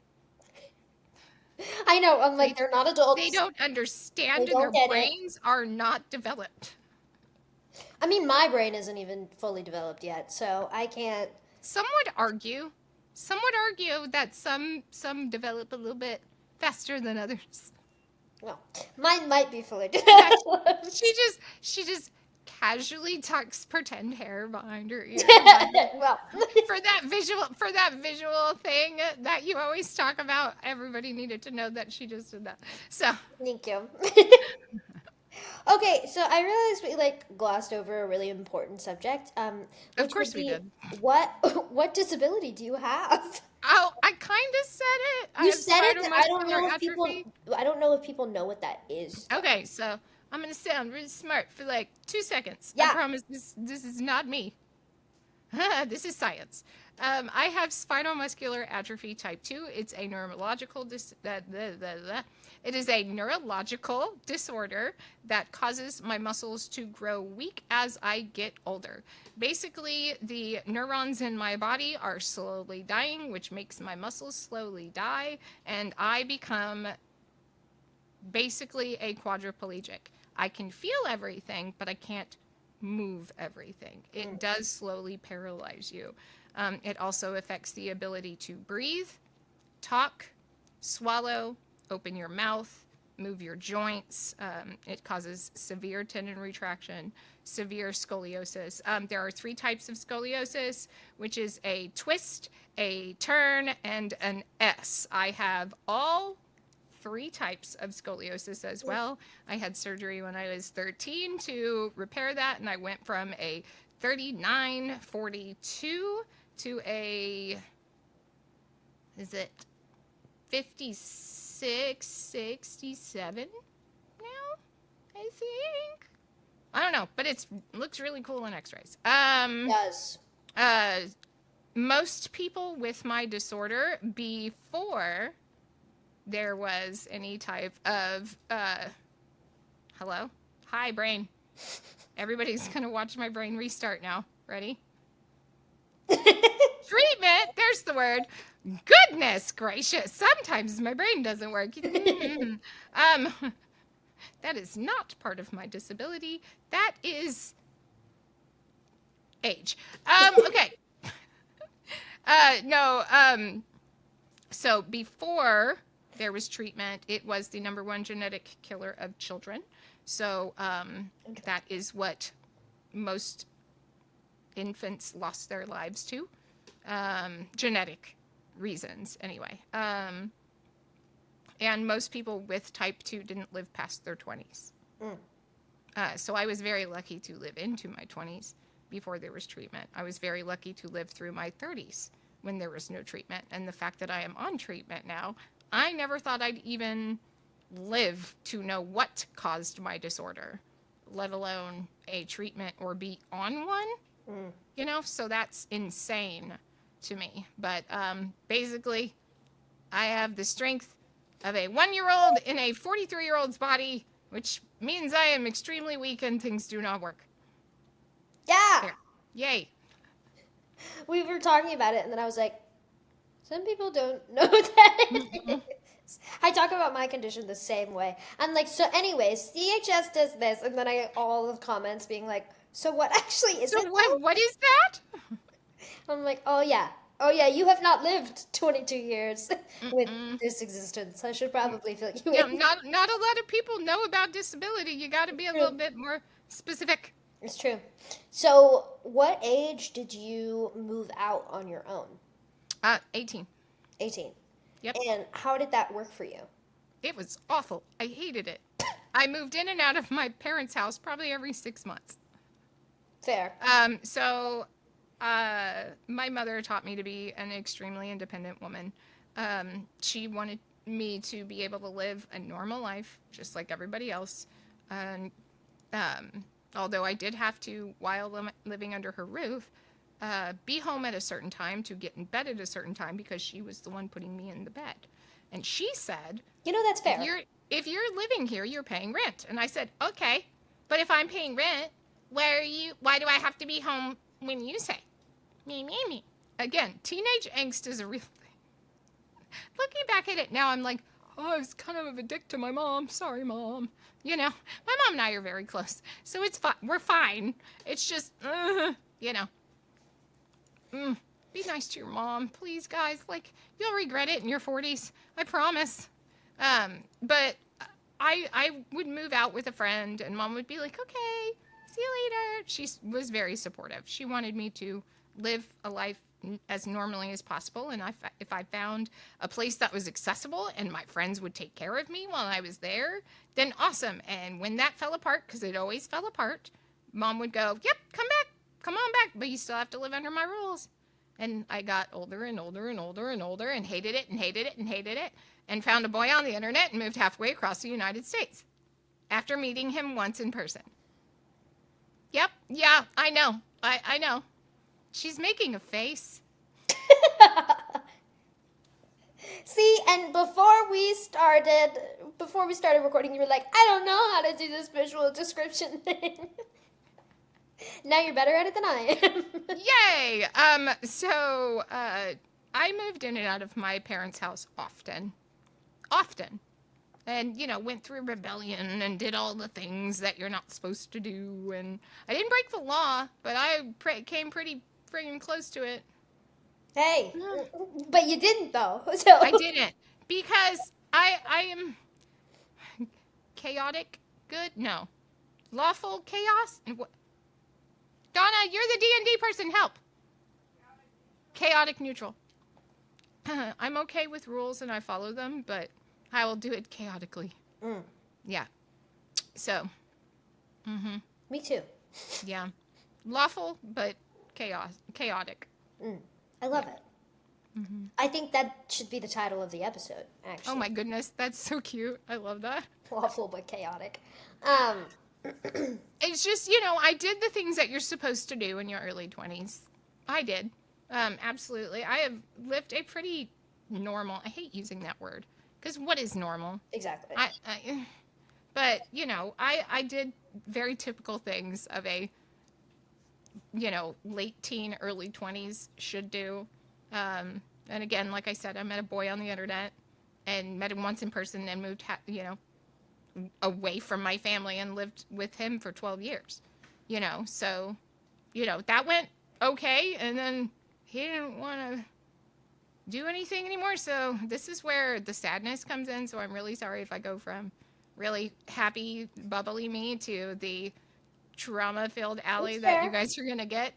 I know. I'm They like, they're not they adults. don't They understand, and their don't get it. brains are not developed. I mean, my brain isn't even fully developed yet, so I can't. Some would argue, that some develop a little bit faster than others. Well, mine might be fully Yeah, developed. she just casually tucks pretend hair behind her ear. Well, For that visual thing that you always talk about, everybody needed to know that she just did that. So, thank you. Okay, so I realized we like glossed over a really important subject, of which would course we be did. what what disability do you have? Oh, I kind of said it. I You have said it, but I don't spinal know if atrophy. people know what that is, though. Okay, so I'm gonna sound really smart for like 2 seconds. I Yeah. promise this is not me. This is science. I have spinal muscular atrophy type 2. It's a neurological it is a neurological disorder that causes my muscles to grow weak as I get older. Basically, the neurons in my body are slowly dying, which makes my muscles slowly die, and I become basically a quadriplegic. I can feel everything, but I can't move everything. It does slowly paralyze you. It also affects the ability to breathe, talk, swallow, open your mouth, move your joints. It causes severe tendon retraction, severe scoliosis. There are 3 types of scoliosis, which is a twist, a turn, and an S. I have all 3 types of scoliosis as well. I had surgery when I was 13 to repair that, and I went from a 39/42 to a, is it 56/67 now, I think. I don't know, but it looks really cool in x-rays. It does. Most people with my disorder, before there was any type of hello, hi brain, everybody's gonna watch my brain restart now. Ready? Treatment, there's the word. Goodness gracious, sometimes my brain doesn't work. That is not part of my disability. That is age. Okay. No. So before there was treatment, it was the number 1 genetic killer of children. So that is what most infants lost their lives to. Genetic reasons, anyway. And most people with type 2 didn't live past their 20s. So I was very lucky to live into my 20s before there was treatment. I was very lucky to live through my 30s when there was no treatment. And the fact that I am on treatment now, I never thought I'd even live to know what caused my disorder, let alone a treatment or be on one. So that's insane to me. But basically, I have the strength of a 1-year-old in a 43-year-old's body, which means I am extremely weak and things do not work. Yeah. There. Yay. We were talking about it, and then I was like, some people don't know that it is. I talk about my condition the same way. I'm like, so anyways, CHS does this, and then I get all the comments being like, so what actually is So it? what is that? I'm like, oh yeah. Oh yeah, you have not lived 22 years with Mm-mm. this existence. I should probably fill you You know, in. not a lot of people know about disability. You got to be a True. little bit more specific. It's true. So, what age did you move out on your own? 18. 18. Yep. And how did that work for you? It was awful. I hated it. I moved in and out of my parents' house probably every 6 months. Fair. So my mother taught me to be an extremely independent woman. She wanted me to be able to live a normal life, just like everybody else. And although I did have to, while living under her roof, be home at a certain time to get in bed at a certain time because she was the one putting me in the bed. And she said, You know, that's if fair. you're living here, you're paying rent. And I said, okay, but if I'm paying rent, why do I have to be home when you say? Me. Again, teenage angst is a real thing. Looking back at it now, I'm like, oh, I was kind of a dick to my mom. Sorry, Mom. You know, my mom and I are very close. So it's fine. We're fine. It's just, you know. Be nice to your mom, please, guys. Like, you'll regret it in your 40s. I promise. But I would move out with a friend, and Mom would be like, okay, see you later. She was very supportive. She wanted me to live a life as normally as possible, and if I found a place that was accessible and my friends would take care of me while I was there, then awesome. And when that fell apart, because it always fell apart, Mom would go, yep, come on back, but you still have to live under my rules. And I got older and older and older and older and hated it and hated it and hated it, and found a boy on the internet and moved halfway across the United States after meeting him once in person. Yep, yeah, I know. I know. She's making a face. See, and before we started recording, you were like, I don't know how to do this visual description thing. Now you're better at it than I am. Yay! So I moved in and out of my parents' house often. And, you know, went through rebellion and did all the things that you're not supposed to do. And I didn't break the law, but I came pretty friggin' close to it. Hey, but you didn't though. So I didn't. Because I am chaotic good? No. Lawful chaos? And what? Donna, you're the D&D person. Help. Chaotic neutral. I'm okay with rules and I follow them, but I will do it chaotically. Yeah. So. Me too. Yeah. Lawful, but chaotic. I love it. I think that should be the title of the episode, actually. Oh my goodness, that's so cute. I love that. Lawful but chaotic. It's just, you know, I did the things that you're supposed to do in your early 20s. I did. Absolutely. I have lived a pretty normal, I hate using that word, because what is normal? Exactly. But, you know, I did very typical things of a, you know, late teen, early 20s should do. And again, like I said, I met a boy on the internet and met him once in person and moved, you know, away from my family and lived with him for 12 years, you know. So, you know, that went okay. And then he didn't want to do anything anymore. So this is where the sadness comes in. So I'm really sorry if I go from really happy, bubbly me to the trauma-filled Allie That's that fair. you guys are going to get.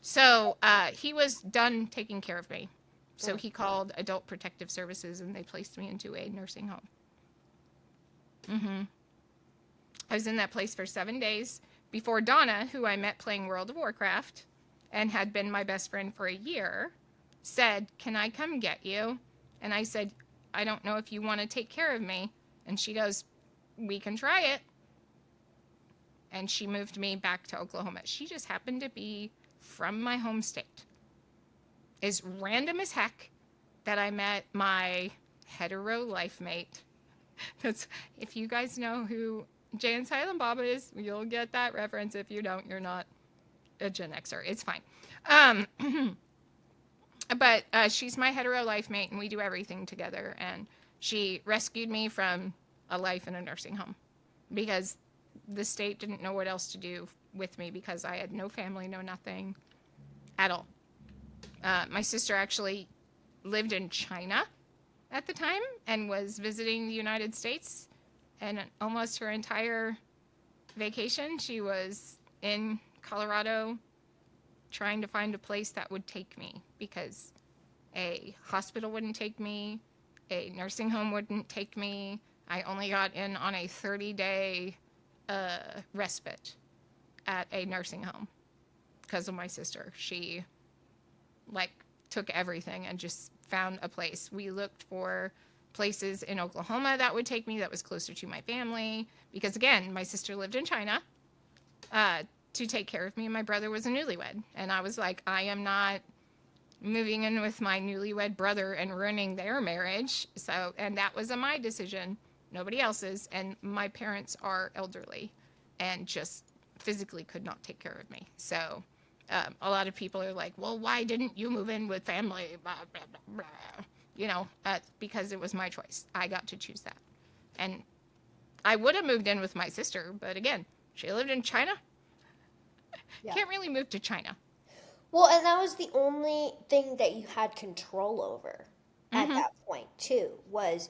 So he was done taking care of me. So he called Adult Protective Services and they placed me into a nursing home. I was in that place for 7 days before Donna, who I met playing World of Warcraft and had been my best friend for a year, said, "Can I come get you?" And I said, "I don't know if you want to take care of me." And she goes, "We can try it." And she moved me back to Oklahoma. She just happened to be from my home state. As random as heck that I met my hetero life mate That's, if you guys know who Jay and Silent Bob is, you'll get that reference. If you don't, you're not a Gen Xer. It's fine. Um, but she's my hetero life mate, and we do everything together. And she rescued me from a life in a nursing home because the state didn't know what else to do with me because I had no family, no nothing at all. My sister actually lived in China at the time and was visiting the United States, and almost her entire vacation she was in Colorado trying to find a place that would take me because a hospital wouldn't take me, a nursing home wouldn't take me. I only got in on a 30-day respite at a nursing home because of my sister. She took everything and just found a place. We looked for places in Oklahoma that would take me that was closer to my family because, again, my sister lived in China to take care of me, and my brother was a newlywed. And I was like, I am not moving in with my newlywed brother and ruining their marriage. So, and that was my decision, nobody else's. And my parents are elderly and just physically could not take care of me. So a lot of people are like, well, why didn't you move in with family? Blah, blah, blah, blah. Because it was my choice. I got to choose that. And I would have moved in with my sister, but again, she lived in China. Yeah. Can't really move to China. Well, and that was the only thing that you had control over at that point, too, was,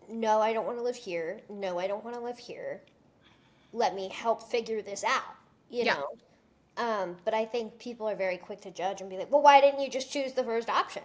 no, I don't want to live here. No, I don't want to live here. Let me help figure this out, you know? But I think people are very quick to judge and be like, well, why didn't you just choose the first option?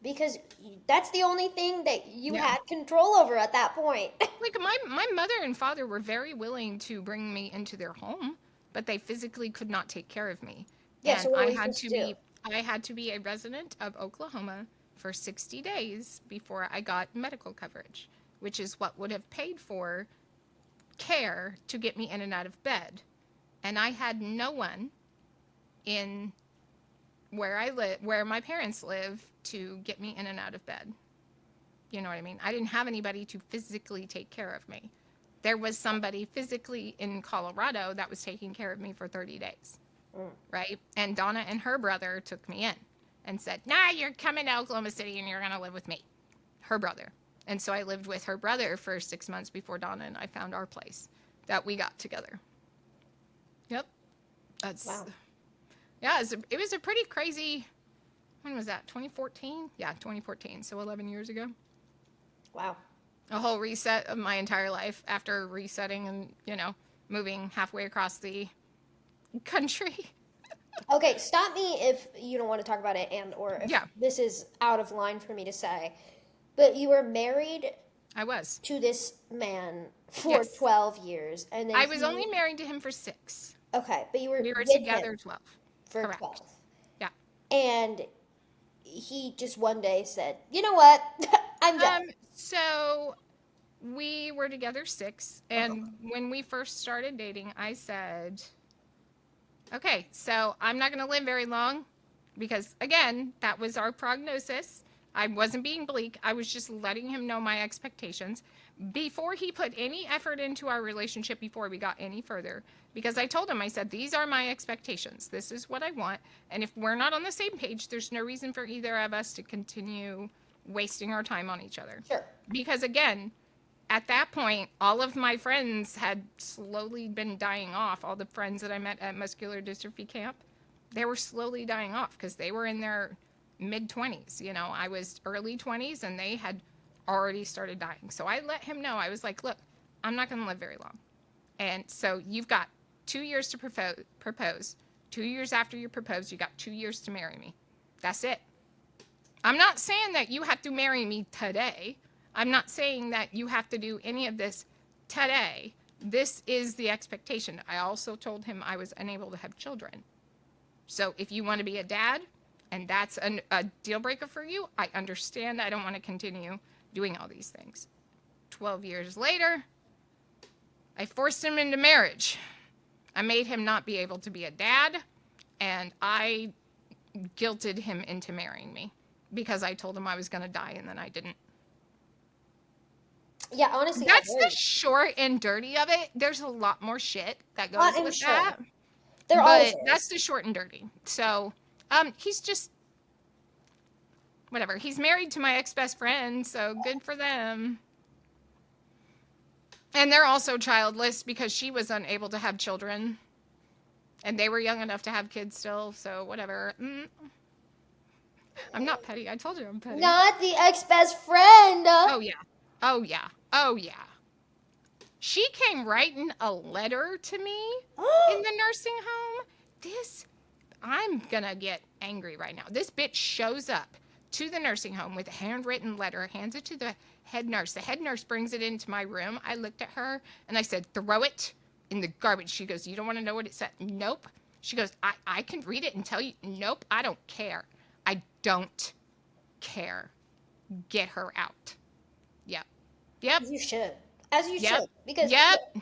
Because that's the only thing that you had control over at that point. Like, my mother and father were very willing to bring me into their home, but they physically could not take care of me. Yeah, and so what I were you had supposed to to do? I had to be a resident of Oklahoma for 60 days before I got medical coverage, which is what would have paid for care to get me in and out of bed. And I had no one in where I live, where my parents live, to get me in and out of bed. You know what I mean? I didn't have anybody to physically take care of me. There was somebody physically in Colorado that was taking care of me for 30 days. Right? And Donna and her brother took me in and said, nah, you're coming to Oklahoma City and you're going to live with me. Her brother. And so I lived with her brother for 6 months before Donna and I found our place that we got together. Yep. That's, wow. Yeah, it was a pretty crazy, when was that, 2014? Yeah, 2014, so 11 years ago. Wow. A whole reset of my entire life after resetting and, moving halfway across the country. Okay, stop me if you don't want to talk about it or if this is out of line for me to say. But you were married I was. to this man for 12 years. And then I was only married to him for 6. Okay, but we were together 12. For Correct. 12. Yeah. And he just one day said, you know what? I'm done. So we were together 6. And when we first started dating, I said, okay, so I'm not going to live very long because, again, that was our prognosis. I wasn't being bleak. I was just letting him know my expectations before he put any effort into our relationship before we got any further. Because I told him, I said, these are my expectations. This is what I want. And if we're not on the same page, there's no reason for either of us to continue wasting our time on each other. Sure. Because, again, at that point, all of my friends had slowly been dying off. All the friends that I met at muscular dystrophy camp, they were slowly dying off because they were in their mid-20s. I was early 20s and they had already started dying. So I let him know. I was like, look, I'm not going to live very long. And so you've got 2 years to propose. 2 years after you propose, you got 2 years to marry me. That's it. I'm not saying that you have to marry me today. I'm not saying that you have to do any of this today. This is the expectation. I also told him I was unable to have children. So if you want to be a dad and that's a deal breaker for you, I understand. I don't want to continue doing all these things. 12 years later, I forced him into marriage. I made him not be able to be a dad, and I guilted him into marrying me because I told him I was going to die and then I didn't. Yeah, honestly, I've That's the heard. short and dirty of it. There's a lot more shit that goes I'm with sure. that, There always but is. that's the short and dirty. So, he's just whatever. He's married to my ex-best friend, so good for them. And they're also childless because she was unable to have children. And they were young enough to have kids still, so whatever. I'm not petty. I told you I'm petty. Not the ex-best friend. Oh, yeah. Oh, yeah. Oh, yeah. She came writing a letter to me in the nursing home. I'm gonna get angry right now. This bitch shows up to the nursing home with a handwritten letter, hands it to the head nurse. The head nurse brings it into my room. I looked at her and I said, throw it in the garbage. She goes, you don't want to know what it said? Nope. She goes, I can read it and tell you. Nope, I don't care. I don't care. Get her out. Yep. Yep. You should. As you Yep. should. Because Yep.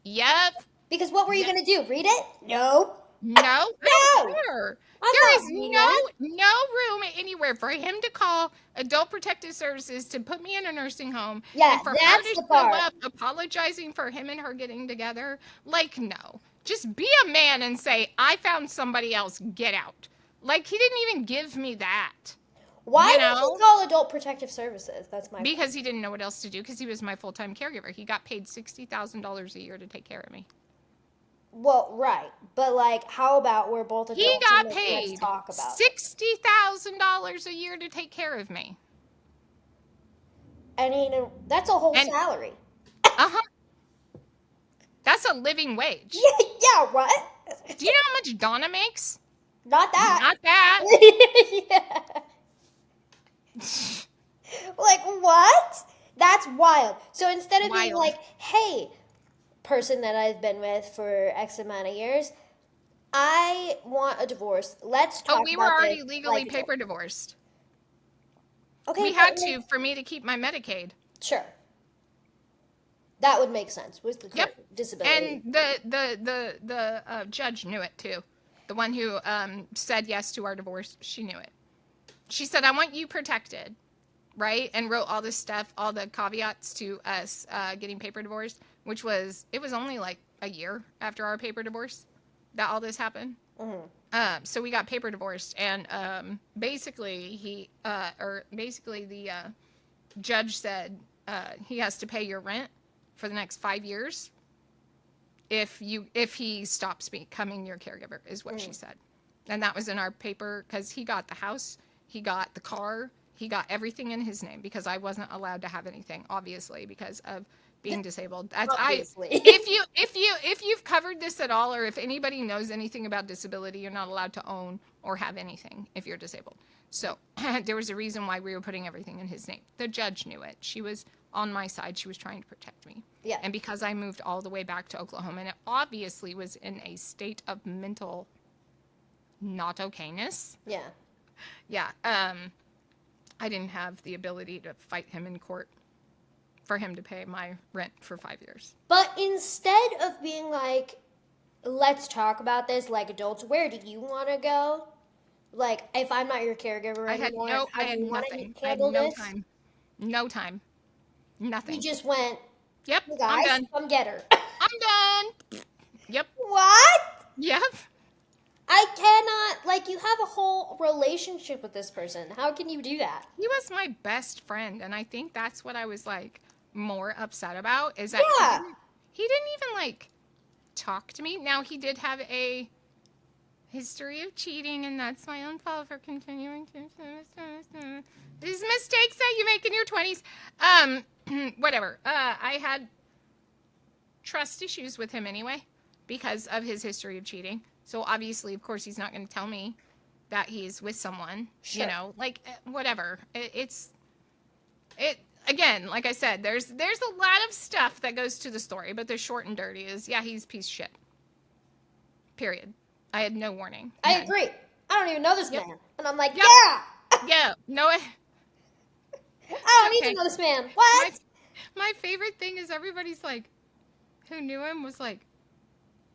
Yep. because what were you Yep. gonna do? Read it? No. No, I don't No. care. I'm There not is reading that. no room anywhere for him to call Adult Protective Services to put me in a nursing home Yeah, and for her that's to the show part. up apologizing for him and her getting together. Like, no. Just be a man and say, I found somebody else. Get out. Like, he didn't even give me that. Why You did you know? call Adult Protective Services? That's my Because he didn't know what else to do because he was my full-time caregiver. He got paid $60,000 a year to take care of me. Well, right. But like, how about we're both He adults and got let's paid talk about it. $60,000 a year to take care of me. And that's a whole And salary. uh-huh. That's a living wage. Yeah, what? Do you know how much Donna makes? Not that. Not that. Yeah. Like, what? That's wild. So instead of being Wild. like, hey, person that I've been with for X amount of years, I want a divorce. Let's Oh, talk we were about this already legally like adults. paper divorced. Okay, We had to for me to keep my Medicaid. sure. That would make sense with the Yep. current disability. And the judge knew it too. The one who said yes to our divorce, she knew it. She said, I want you protected, right? And wrote all this stuff, all the caveats to us getting paper divorced, which was, it was only like a year after our paper divorce that all this happened. Mm-hmm. So we got paper divorced, and basically the judge said he has to pay your rent for the next 5 years if he stops becoming your caregiver, is what she said. And that was in our paper because he got the house, he got the car, he got everything in his name because I wasn't allowed to have anything, obviously, because of being disabled. Obviously. If you've covered this at all, or if anybody knows anything about disability, you're not allowed to own or have anything if you're disabled. So there was a reason why we were putting everything in his name. The judge knew it. She was on my side. She was trying to protect me. Yeah. And because I moved all the way back to Oklahoma, and it obviously was in a state of mental not okayness. Yeah. Yeah. I didn't have the ability to fight him in court for him to pay my rent for 5 years. But instead of being like, let's talk about this like adults, where do you want to go? Like, if I'm not your caregiver anymore, how I do had you want to nothing. I had handle no this? time. No time. Nothing. You just went, Yep. hey I'm guys, done. come get her. I'm done. Yep. What? Yep. I cannot, like, you have a whole relationship with this person. How can you do that? He was my best friend, and I think that's what I was like more upset about is that Yeah. he didn't even like talk to me. Now he did have a history of cheating, and that's my own fault for continuing to these mistakes that you make in your 20s. Whatever. I had trust issues with him anyway because of his history of cheating. So obviously, of course, he's not going to tell me that he's with someone. Sure. You know, like whatever. Again, like I said, there's a lot of stuff that goes to the story, but the short and dirty is, yeah, he's a piece of shit. Period. I had no warning. I None. agree. I don't even know this Yep. man. And I'm like, Yep. yeah! Yeah. No. I don't need Okay. to know this man. What? My favorite thing is everybody's like, who knew him was like,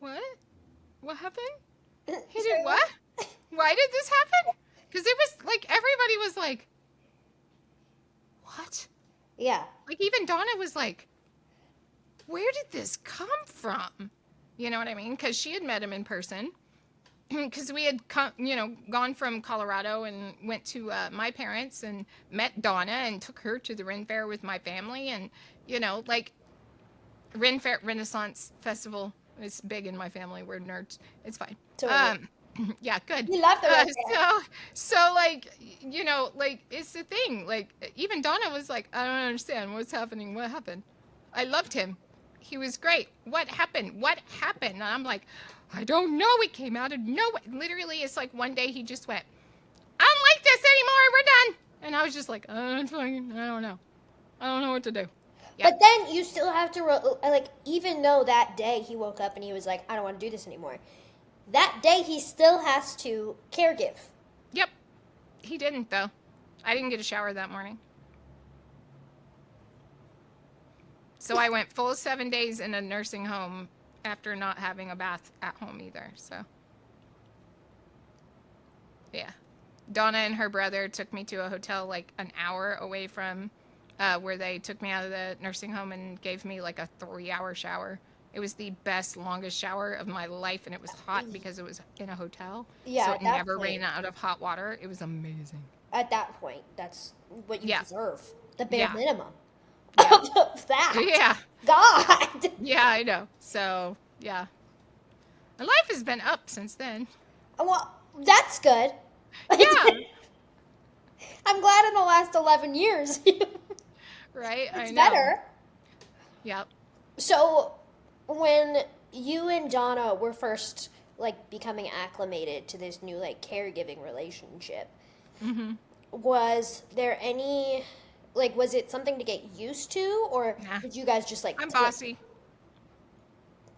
what? What happened? He did what? Why did this happen? Because it was like everybody was like, what? Yeah. Like, even Donna was like, where did this come from? You know what I mean? Because she had met him in person. Because we had gone from Colorado and went to my parents and met Donna and took her to the Ren Fair with my family. And, like, Ren Fair Renaissance Festival is big in my family. We're nerds. It's fine. Totally. Yeah, good. We love the Red Fair. So like, like, it's the thing. Like, even Donna was like, I don't understand what's happening. What happened? I loved him. He was great. What happened? What happened? And I'm like, I don't know. It came out of nowhere. Literally, it's like one day he just went, I don't like this anymore. We're done. And I was just like, it's fine. I don't know. I don't know what to do. Yeah. But then you still have to, like, even though that day he woke up and he was like, I don't want to do this anymore, that day he still has to caregive. Yep. He didn't, though. I didn't get a shower that morning. So I went full 7 days in a nursing home after not having a bath at home either. So, yeah. Donna and her brother took me to a hotel like an hour away from where they took me out of the nursing home and gave me like a 3-hour shower. It was the best, longest shower of my life, and it was hot because it was in a hotel. Yeah, so at it that never point- ran out of hot water. It was amazing. At that point, that's what you Yeah. deserve. The bare Yeah. minimum Yeah. of that. Yeah. God. Yeah, I know. So, yeah. My life has been up since then. Well, that's good. Yeah. I'm glad in the last 11 years. Right? I It's know. better. Yep. So, when you and Donna were first like becoming acclimated to this new like caregiving relationship, Mm-hmm. was there any like was it something to get used to, or Nah. did you guys just like I'm click? bossy.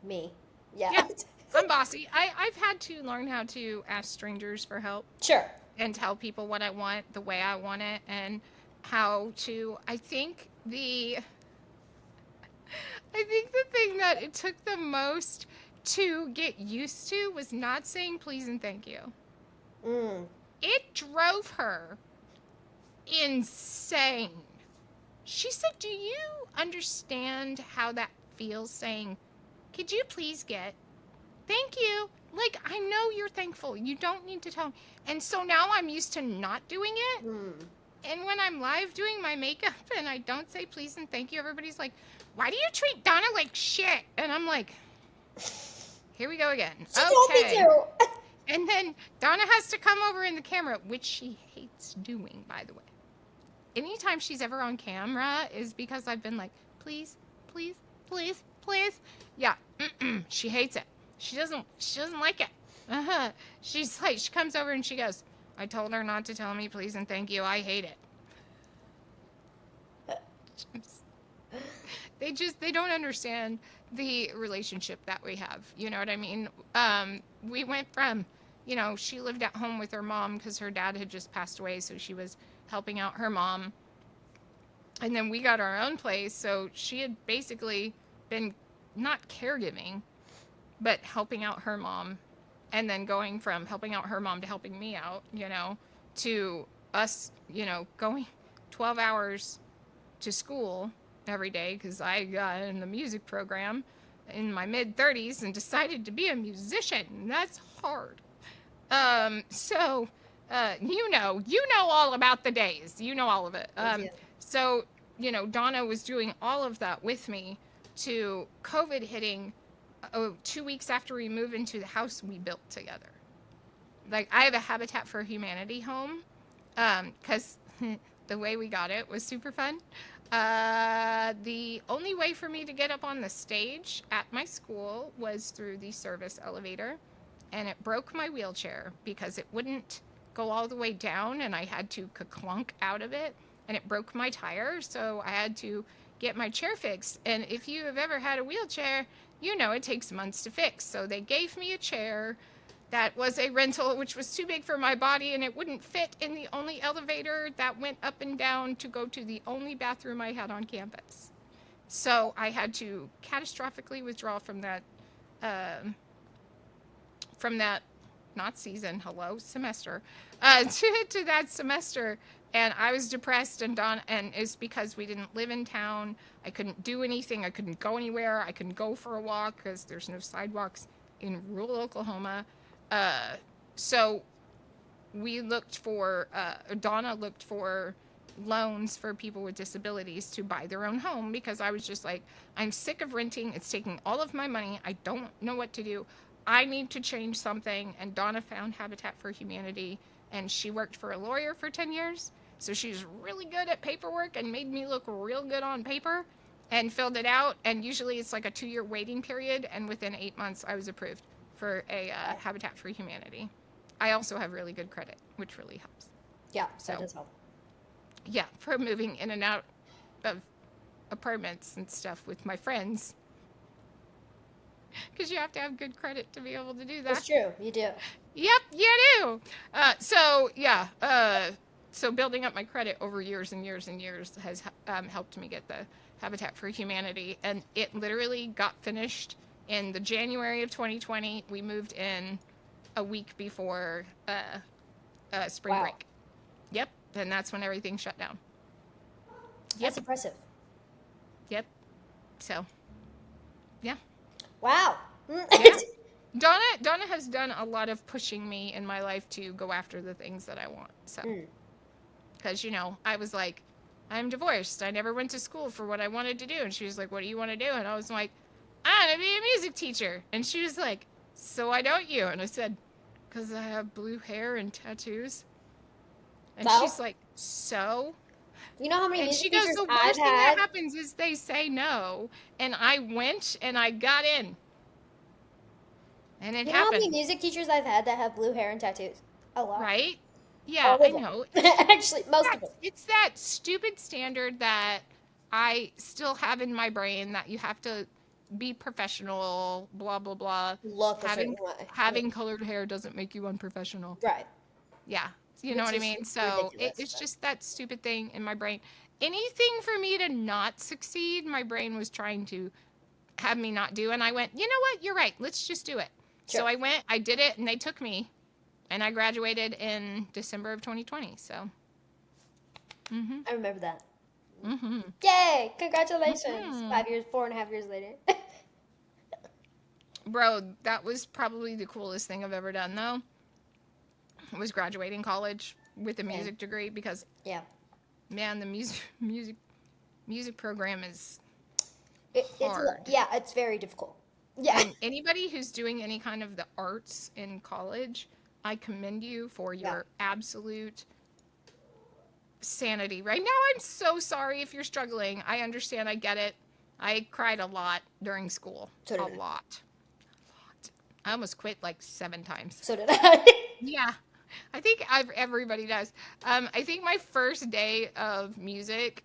Me? Yeah. Yeah. I'm bossy. I've had to learn how to ask strangers for help Sure. and tell people what I want the way I want it, and how to, I think the thing that it took the most to get used to was not saying please and thank you. Mm. It drove her insane. She said, do you understand how that feels, saying, could you please get, thank you. Like, I know you're thankful. You don't need to tell me. And so now I'm used to not doing it. Mm. And when I'm live doing my makeup and I don't say please and thank you, everybody's like, why do you treat Donna like shit? And I'm like, here we go again. She told me to. And then Donna has to come over in the camera, which she hates doing, by the way. Anytime she's ever on camera is because I've been like, please, please, please, please. Yeah, she hates it. She doesn't like it. She's like, she comes over and she goes, I told her not to tell me please and thank you. I hate it. They don't understand the relationship that we have. You know what I mean? We went from, she lived at home with her mom because her dad had just passed away, so she was helping out her mom. And then we got our own place, so she had basically been not caregiving, but helping out her mom. And then going from helping out her mom to helping me out, to us, going 12 hours to school every day because I got in the music program in my mid-30s and decided to be a musician. That's hard. So, you know all about the days. You know all of it. So, Donna was doing all of that with me to COVID hitting 2 weeks after we moved into the house we built together. Like, I have a Habitat for Humanity home because the way we got it was super fun. The only way for me to get up on the stage at my school was through the service elevator, and it broke my wheelchair because it wouldn't go all the way down, and I had to clunk out of it, and it broke my tire, so I had to get my chair fixed. And if you have ever had a wheelchair, it takes months to fix. So they gave me a chair that was a rental, which was too big for my body, and it wouldn't fit in the only elevator that went up and down to go to the only bathroom I had on campus. So I had to catastrophically withdraw from that, semester, to that semester, And I was depressed, and it's because we didn't live in town. I couldn't do anything. I couldn't go anywhere. I couldn't go for a walk because there's no sidewalks in rural Oklahoma. Uh, so Donna looked for loans for people with disabilities to buy their own home, because I was just like, I'm sick of renting. It's taking all of my money. I don't know what to do. I need to change something. And Donna found Habitat for Humanity, and she worked for a lawyer for 10 years. So she's really good at paperwork and made me look real good on paper and filled it out. And usually it's like a 2-year waiting period. And within 8 months, I was approved for a Habitat for Humanity. I also have really good credit, which really helps. Yeah, So, that does help. yeah, for moving in and out of apartments and stuff with my friends. Because you have to have good credit to be able to do that. It's true, you do. Yep, you do. So building up my credit over years and years and years has helped me get the Habitat for Humanity. And it literally got finished in the January of 2020. We moved in a week before spring break. Yep, and that's when everything shut down. Yep. That's impressive. Yep. So, yeah. Wow. Yeah. Donna has done a lot of pushing me in my life to go after the things that I want. So, because I was like, I'm divorced. I never went to school for what I wanted to do, and she was like, "What do you want to do?" And I was like, "I want to be a music teacher." And she was like, "So why don't you?" And I said, "Because I have blue hair and tattoos." And she's like, "So?" You know how many And music she goes, teachers "The I've worst thing that had? happens is they say no." And I went and I got in. And it You know how many happened. music teachers I've had that have blue hair and tattoos? A lot. Right? Yeah, All I of them. know. Actually, most of them. It's that stupid standard that I still have in my brain, that you have to be professional, blah, blah, blah. Look a certain way. Having colored hair doesn't make you unprofessional. Right. Yeah. You know Which what I is mean? So ridiculous, it's but- just that stupid thing in my brain. Anything for me to not succeed, my brain was trying to have me not do. And I went, you know what? You're right. Let's just do it. Sure. So I went, I did it, and they took me. And I graduated in December of 2020. So. Mm-hmm. I remember that. Mm-hmm. Yay! Congratulations. Mm-hmm. 4.5 years later. Bro, that was probably the coolest thing I've ever done, though. Was graduating college with a music degree, because yeah, man, the music program is it's hard. it's very difficult. Yeah. And anybody who's doing any kind of the arts in college, I commend you for your absolute sanity. Right now, I'm so sorry if you're struggling. I understand. I get it. I cried a lot during school. So did a lot. I almost quit like 7 times. So did I. Yeah. I think everybody does. I think my first day of music,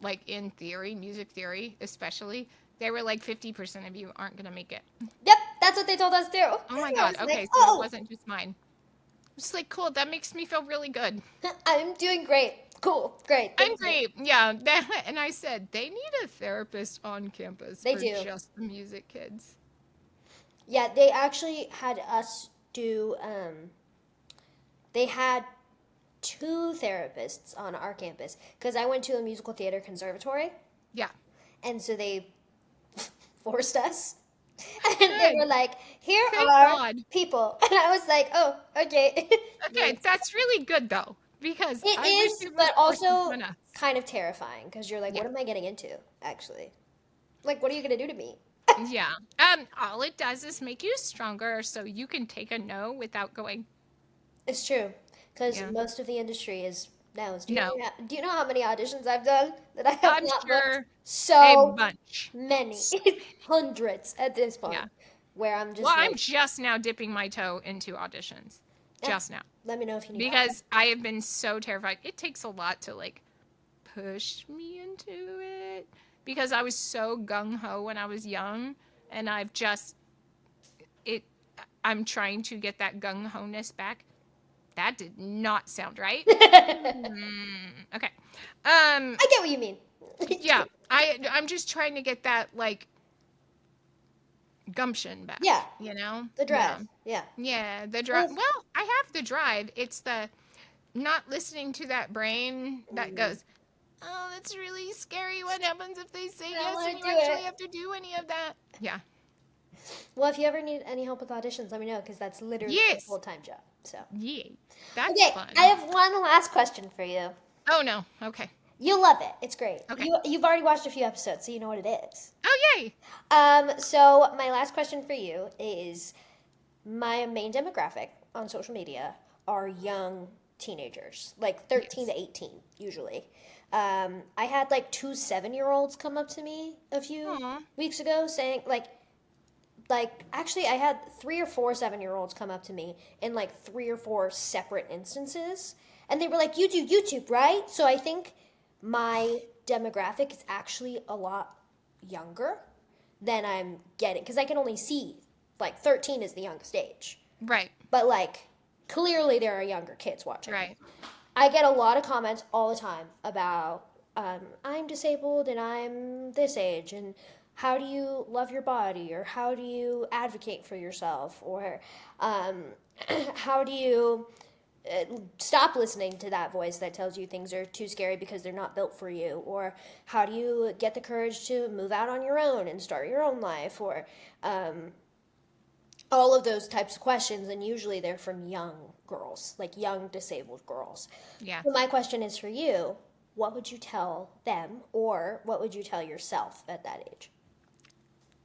like in theory, music theory especially, they were like 50% of you aren't going to make it. Yep, that's what they told us too. Oh my God. Okay, like, so it wasn't just mine. It's like, cool, that makes me feel really good. I'm doing great. Cool, great. I'm great. Yeah. And I said, they need a therapist on campus for just the music kids. Yeah, they actually had us do, they had 2 therapists on our campus, because I went to a musical theater conservatory. Yeah. And so they forced us. And they were like, here Thank are God. people. And I was like, oh, okay. Okay, that's really good, though, because it I is, wish it was but also enough. kind of terrifying, because you're like, what am I getting into, actually? Like, what are you going to do to me? Yeah. All it does is make you stronger, so you can take a no without going. It's true, because most of the industry is no's. Do you know how many auditions I've done that I have not booked? So a bunch. Many. Hundreds at this point. Yeah. Where I'm just I'm just now dipping my toe into auditions. Just now. Let me know if you need Because I have been so terrified. It takes a lot to, like, push me into it. Because I was so gung-ho when I was young. And I'm trying to get that gung-ho-ness back. That did not sound right. Okay. I get what you mean. Yeah. I'm just trying to get that, like, gumption back. Yeah. You know? The drive. Yeah. Yeah, the drive. Well, I have the drive. It's the not listening to that brain that goes, oh, that's really scary. What happens if they say I don't yes wanna and you do actually it. have to do any of that? Yeah. Well, if you ever need any help with auditions, let me know because that's literally a Yes. full-time job. So, Yay. That's okay, I fun. have one last question for you. Oh, no. Okay. You'll love it. It's great. Okay. You've already watched a few episodes, so you know what it is. Oh, yay. So my last question for you is my main demographic on social media are young teenagers, like 13 Yes. to 18, usually. I had like two 7-year-olds come up to me a few Aw. weeks ago saying, like actually I had 3 or 4 7-year-olds come up to me in like 3 or 4 separate instances, and they were like, you do YouTube, right? So I think my demographic is actually a lot younger than I'm getting, because I can only see like 13 is the youngest age, Right. but like clearly there are younger kids watching. Right. I get a lot of comments all the time about I'm disabled and I'm this age, and how do you love your body, or how do you advocate for yourself, or um, how do you stop listening to that voice that tells you things are too scary because they're not built for you, or how do you get the courage to move out on your own and start your own life, or all of those types of questions, and usually they're from young girls, like young disabled girls. Yeah. So my question is for you, what would you tell them, or what would you tell yourself at that age?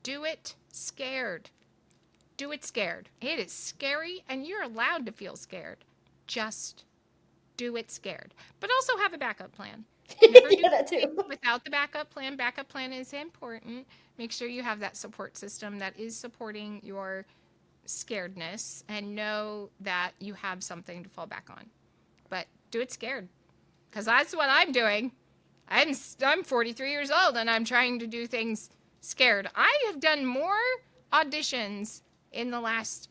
Do it scared. Do it scared. It is scary, and you're allowed to feel scared. Just do it scared. But also have a backup plan. Never do Yeah, that too. things without the backup plan. Backup plan is important. Make sure you have that support system that is supporting your scaredness, and know that you have something to fall back on. But do it scared, because that's what I'm doing. I'm 43 years old, and I'm trying to do things scared. I have done more auditions in the last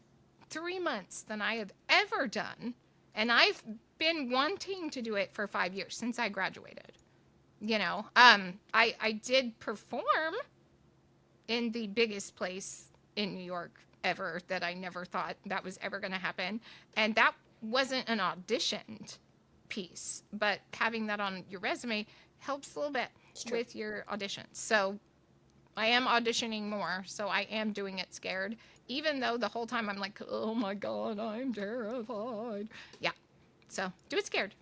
3 months than I have ever done, and I've been wanting to do it for 5 years since I graduated. I did perform in the biggest place in New York ever that I never thought that was ever going to happen, and that wasn't an auditioned piece, but having that on your resume helps a little bit with your auditions. So I am auditioning more, so I am doing it scared, even though the whole time I'm like, oh my God, I'm terrified. Yeah. So do it scared.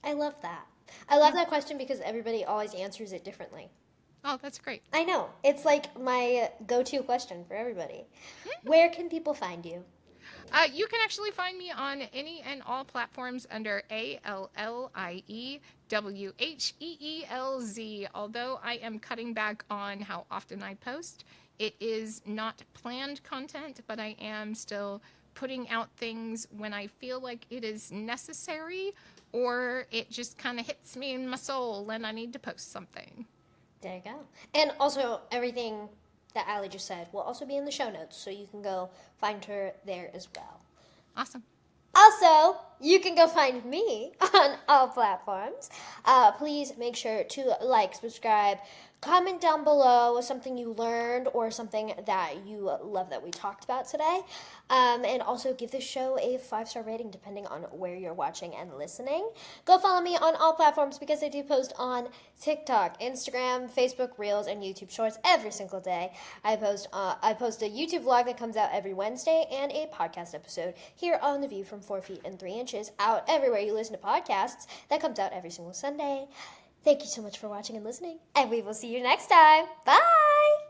I love that. I love that question because everybody always answers it differently. Oh, that's great. I know. It's like my go-to question for everybody. Where can people find you? You can actually find me on any and all platforms under ALLIEWHEELZ. Although I am cutting back on how often I post, it is not planned content, but I am still putting out things when I feel like it is necessary, or it just kind of hits me in my soul and I need to post something. There you go. And also, everything that Allie just said will also be in the show notes, so you can go find her there as well. Awesome. Also, you can go find me on all platforms. Please make sure to like, subscribe, comment down below something you learned or something that you love that we talked about today. And also give this show a 5-star rating depending on where you're watching and listening. Go follow me on all platforms because I do post on TikTok, Instagram, Facebook Reels, and YouTube Shorts every single day. I post a YouTube vlog that comes out every Wednesday and a podcast episode here on The View from 4 Feet and 3 Inches, out everywhere you listen to podcasts. That comes out every single Sunday. Thank you so much for watching and listening, and we will see you next time. Bye!